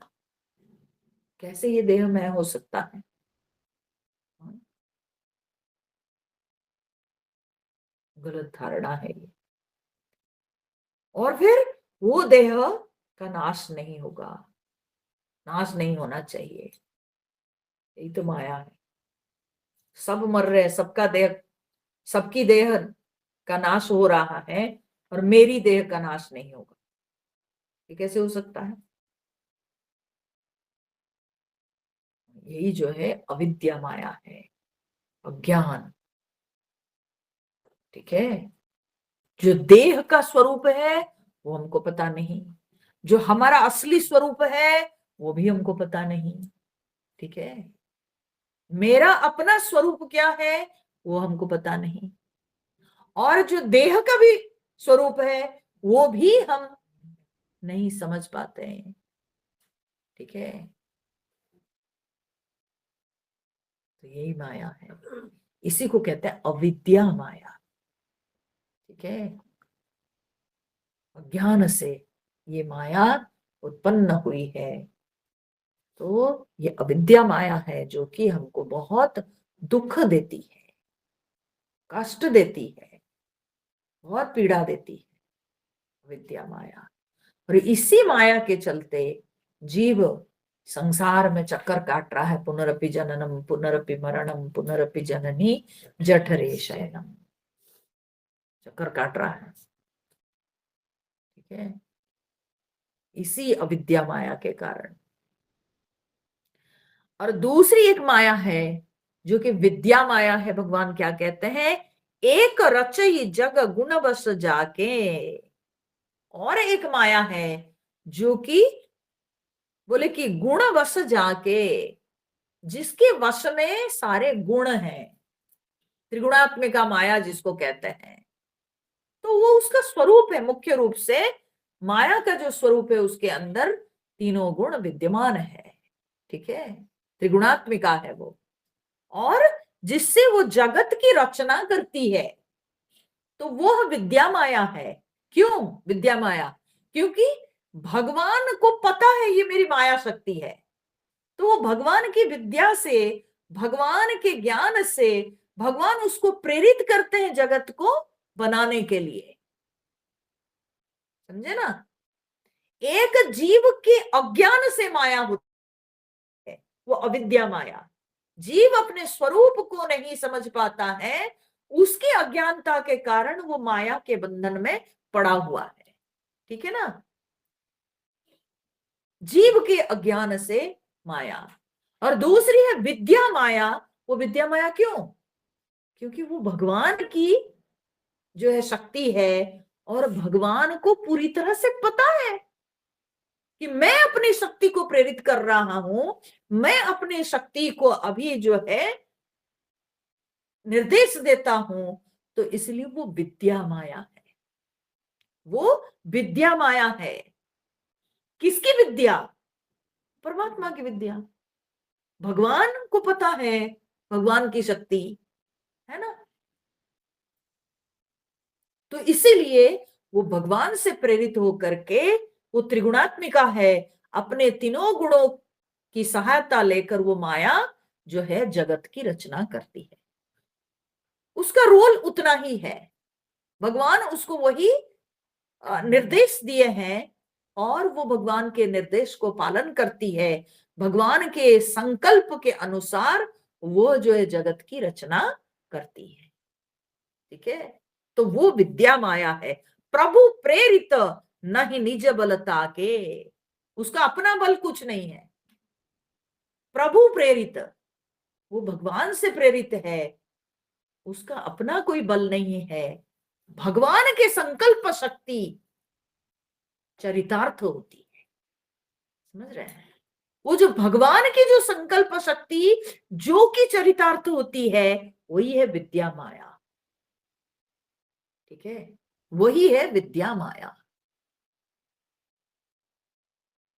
कैसे ये देह मैं हो सकता है? हाँ? गलत धारणा है ये। और फिर वो देह का नाश नहीं होगा, नाश नहीं होना चाहिए, यही तो माया है। सब मर रहे हैं, सबका देह, सबकी देह का नाश हो रहा है, और मेरी देह का नाश नहीं होगा, ये कैसे हो सकता है? यही जो है अविद्या माया है, अज्ञान। ठीक है, जो देह का स्वरूप है वो हमको पता नहीं, जो हमारा असली स्वरूप है वो भी हमको पता नहीं। ठीक है, मेरा अपना स्वरूप क्या है वो हमको पता नहीं, और जो देह का भी स्वरूप है वो भी हम नहीं समझ पाते हैं। ठीक है, तो यही माया है, इसी को कहते हैं अविद्या माया। ठीक है, अज्ञान से ये माया उत्पन्न हुई है। तो ये अविद्या माया है जो कि हमको बहुत दुख देती है, कष्ट देती है, बहुत पीड़ा देती है, अविद्या माया। और इसी माया के चलते जीव संसार में चक्कर काट रहा है, पुनरपि जननम पुनरपि मरणम पुनरपि जननी जठरे शयनम, चक्कर काट रहा है। ठीक है, इसी अविद्या माया के कारण। और दूसरी एक माया है जो कि विद्या माया है। भगवान क्या कहते हैं? एक रचई जग गुण बस जाके। और एक माया है जो कि बोले कि गुण वश जाके, जिसके वश में सारे गुण हैं, त्रिगुणात्मिका माया जिसको कहते हैं। तो वो उसका स्वरूप है, मुख्य रूप से माया का जो स्वरूप है उसके अंदर तीनों गुण विद्यमान है। ठीक है, त्रिगुणात्मिका है वो, और जिससे वो जगत की रचना करती है, तो वो विद्या माया है। क्यों विद्या माया? क्योंकि भगवान को पता है ये मेरी माया शक्ति है, तो वो भगवान की विद्या से, भगवान के ज्ञान से भगवान उसको प्रेरित करते हैं जगत को बनाने के लिए। समझे ना? एक जीव के अज्ञान से माया होती है, वो अविद्या माया। जीव अपने स्वरूप को नहीं समझ पाता है, उसकी अज्ञानता के कारण वो माया के बंधन में पड़ा हुआ है। ठीक है ना? जीव के अज्ञान से माया। और दूसरी है विद्या माया। वो विद्या माया क्यों? क्योंकि वो भगवान की जो है शक्ति है, और भगवान को पूरी तरह से पता है कि मैं अपनी शक्ति को प्रेरित कर रहा हूं, मैं अपनी शक्ति को अभी जो है निर्देश देता हूं, तो इसलिए वो विद्या माया है। वो विद्या माया है। किसकी विद्या? परमात्मा की विद्या। भगवान को पता है भगवान की शक्ति, है ना? तो इसीलिए वो भगवान से प्रेरित होकर के, वो त्रिगुणात्मिका है, अपने तीनों गुणों की सहायता लेकर वो माया जो है जगत की रचना करती है। उसका रोल उतना ही है, भगवान उसको वही निर्देश दिए हैं, और वो भगवान के निर्देश को पालन करती है। भगवान के संकल्प के अनुसार वो जो है जगत की रचना करती है। ठीक है, तो वो विद्या माया है। प्रभु प्रेरित नहीं निज बलता के, उसका अपना बल कुछ नहीं है। प्रभु प्रेरित, वो भगवान से प्रेरित है, उसका अपना कोई बल नहीं है। भगवान के संकल्प शक्ति चरितार्थ होती है। समझ रहे हैं? वो जो भगवान की जो संकल्प शक्ति जो कि चरितार्थ होती है, वही है विद्या माया। ठीक है, वही है विद्या माया।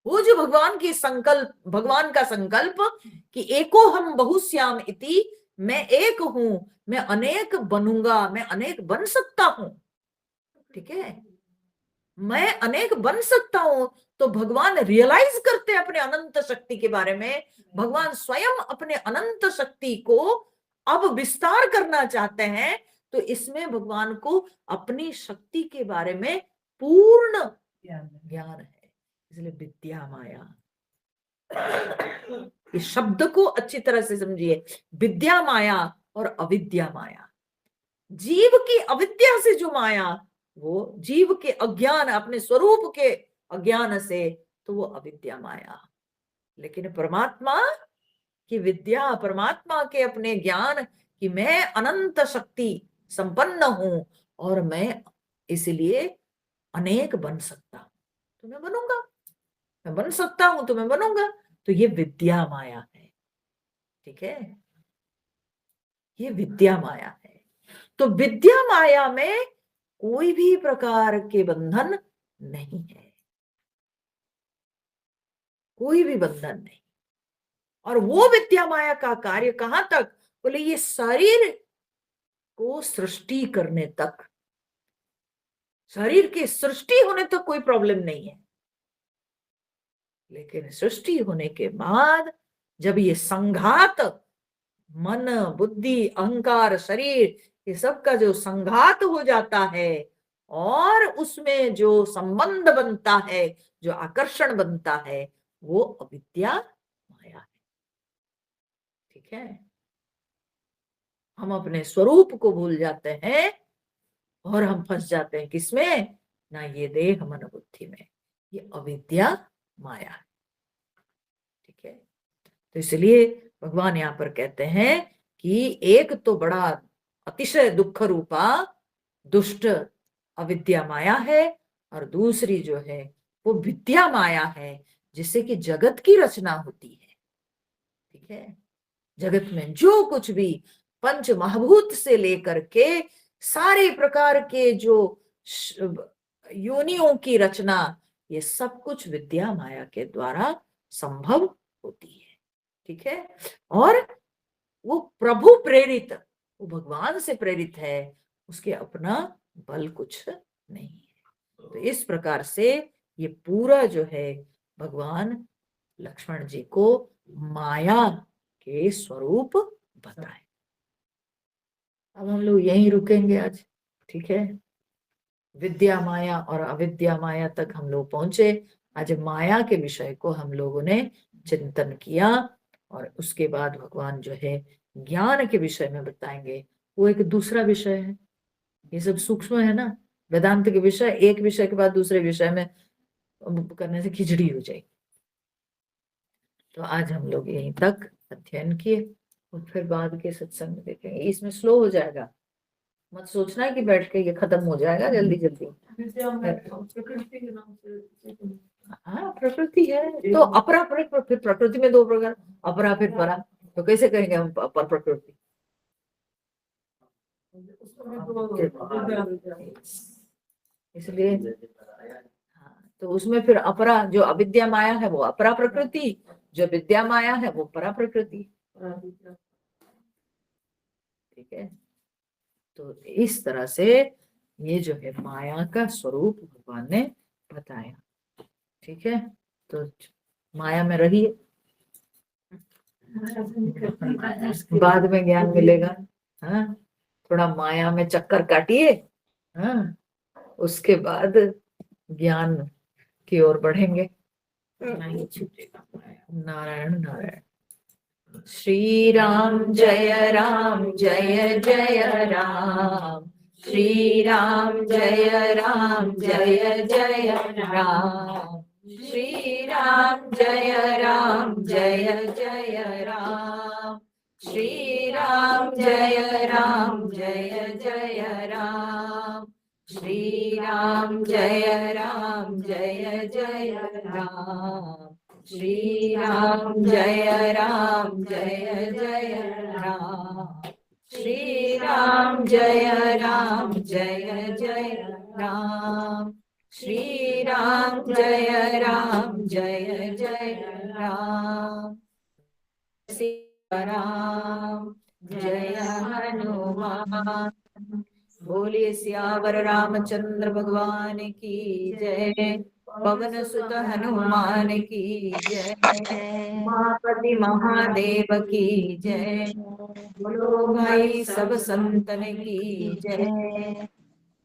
वो जो भगवान का संकल्प कि एको हम बहुश्याम इति, मैं एक हूं, मैं अनेक बनूंगा, मैं अनेक बन सकता हूं। ठीक है, मैं अनेक बन सकता हूं। तो भगवान रियलाइज करते अपने अनंत शक्ति के बारे में। भगवान स्वयं अपने अनंत शक्ति को अब विस्तार करना चाहते हैं। तो इसमें भगवान को अपनी शक्ति के बारे में पूर्ण ज्ञान है। इसलिए विद्या माया, इस शब्द को अच्छी तरह से समझिए। विद्या माया और अविद्या माया, जीव की अविद्या से जो माया, वो जीव के अज्ञान, अपने स्वरूप के अज्ञान से, तो वो अविद्या माया। लेकिन परमात्मा की विद्या, परमात्मा के अपने ज्ञान कि मैं अनंत शक्ति संपन्न हूं और मैं इसलिए अनेक बन सकता हूं, तो मैं बनूंगा, मैं बन सकता हूं तो मैं बनूंगा। तो ये विद्या माया है। ठीक है, ये विद्या माया है। तो विद्या माया में कोई भी प्रकार के बंधन नहीं है, कोई भी बंधन नहीं। और वो विद्या माया का कार्य कहां तक? बोले ये शरीर को सृष्टि करने तक, शरीर की सृष्टि होने तक कोई प्रॉब्लम नहीं है। लेकिन सृष्टि होने के बाद जब ये संघात, मन, बुद्धि, अहंकार, शरीर, ये सब का जो संघात हो जाता है और उसमें जो संबंध बनता है, जो आकर्षण बनता है, वो अविद्या माया है। ठीक है, हम अपने स्वरूप को भूल जाते हैं और हम फंस जाते हैं किसमें? ना ये देह मन बुद्धि में, ये अविद्या माया है। ठीक है, तो इसलिए भगवान यहाँ पर कहते हैं कि एक तो बड़ा अतिशय दुख रूपा दुष्ट अविद्या माया है, और दूसरी जो है वो विद्या माया है, जिससे कि जगत की रचना होती है। ठीक है, जगत में जो कुछ भी पंच महाभूत से लेकर के सारे प्रकार के जो योनियों की रचना, ये सब कुछ विद्या माया के द्वारा संभव होती है। ठीक है, और वो प्रभु प्रेरित, वो भगवान से प्रेरित है, उसके अपना बल कुछ नहीं है। तो इस प्रकार से ये पूरा जो है भगवान लक्ष्मण जी को माया के स्वरूप बताए। अब हम लोग यहीं रुकेंगे आज। ठीक है, विद्या माया और अविद्या माया तक हम लोग पहुंचे। आज माया के विषय को हम लोगों ने चिंतन किया, और उसके बाद भगवान जो है ज्ञान के विषय में बताएंगे, वो एक दूसरा विषय है। ये सब सूक्ष्म है ना, वेदांत के विषय एक विषय के बाद दूसरे विषय में करने से खिचड़ी हो जाएगी। तो आज हम लोग यहीं तक अध्ययन किए, और फिर बाद के सत्संग में देखेंगे। इसमें स्लो हो जाएगा, मत सोचना कि बैठ के ये खत्म हो जाएगा जल्दी जल्दी। हाँ, प्रकृति है तो अपरा, फिर प्रकृति में दो प्रकार, अपरा फिर परा, तो कैसे कहेंगे हम अपर प्रकृति? इसलिए हाँ, तो उसमें फिर अपरा जो अविद्या माया है वो अपरा प्रकृति, जो विद्या माया है वो परा प्रकृति। ठीक है, तो इस तरह से ये जो है माया का स्वरूप भगवान ने बताया। ठीक है, तो माया में रहिए, बाद में ज्ञान मिलेगा। हाँ, थोड़ा माया में चक्कर काटिए, हाँ, उसके बाद ज्ञान की ओर बढ़ेंगे। नहीं छूटेगा। नारायण नारायण। श्री राम जय राम, जय जय राम। श्री राम जय राम, जय जय राम। श्री राम जय राम, जय जय राम। श्री राम जय राम, जय जय राम। श्री राम जय राम, जय जय राम। श्री राम जय राम, जय जय राम। श्री राम जय राम, जय जय राम। श्री राम जय राम जय जय राम, सीता राम जय हनुमान। बोलिए सियावर रामचंद्र भगवान की जय, पवन सुत हनुमान की जय, उमापति महादेव की जय। बोलो भाई सब संतन की जय।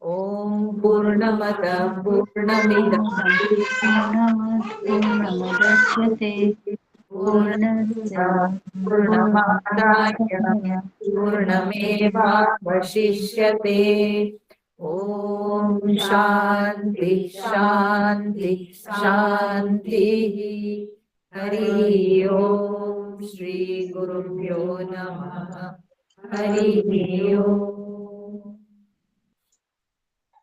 ओम पूर्णमद पूर्णमिदं पूर्णमुदच्यते पूर्णस्य पूर्णमादाय पूर्णमादाय पूर्णमेवावशिष्यते। ओम शांति शांति शांति। हरि ओम। श्री गुरुभ्यो नमः। हरि ओम।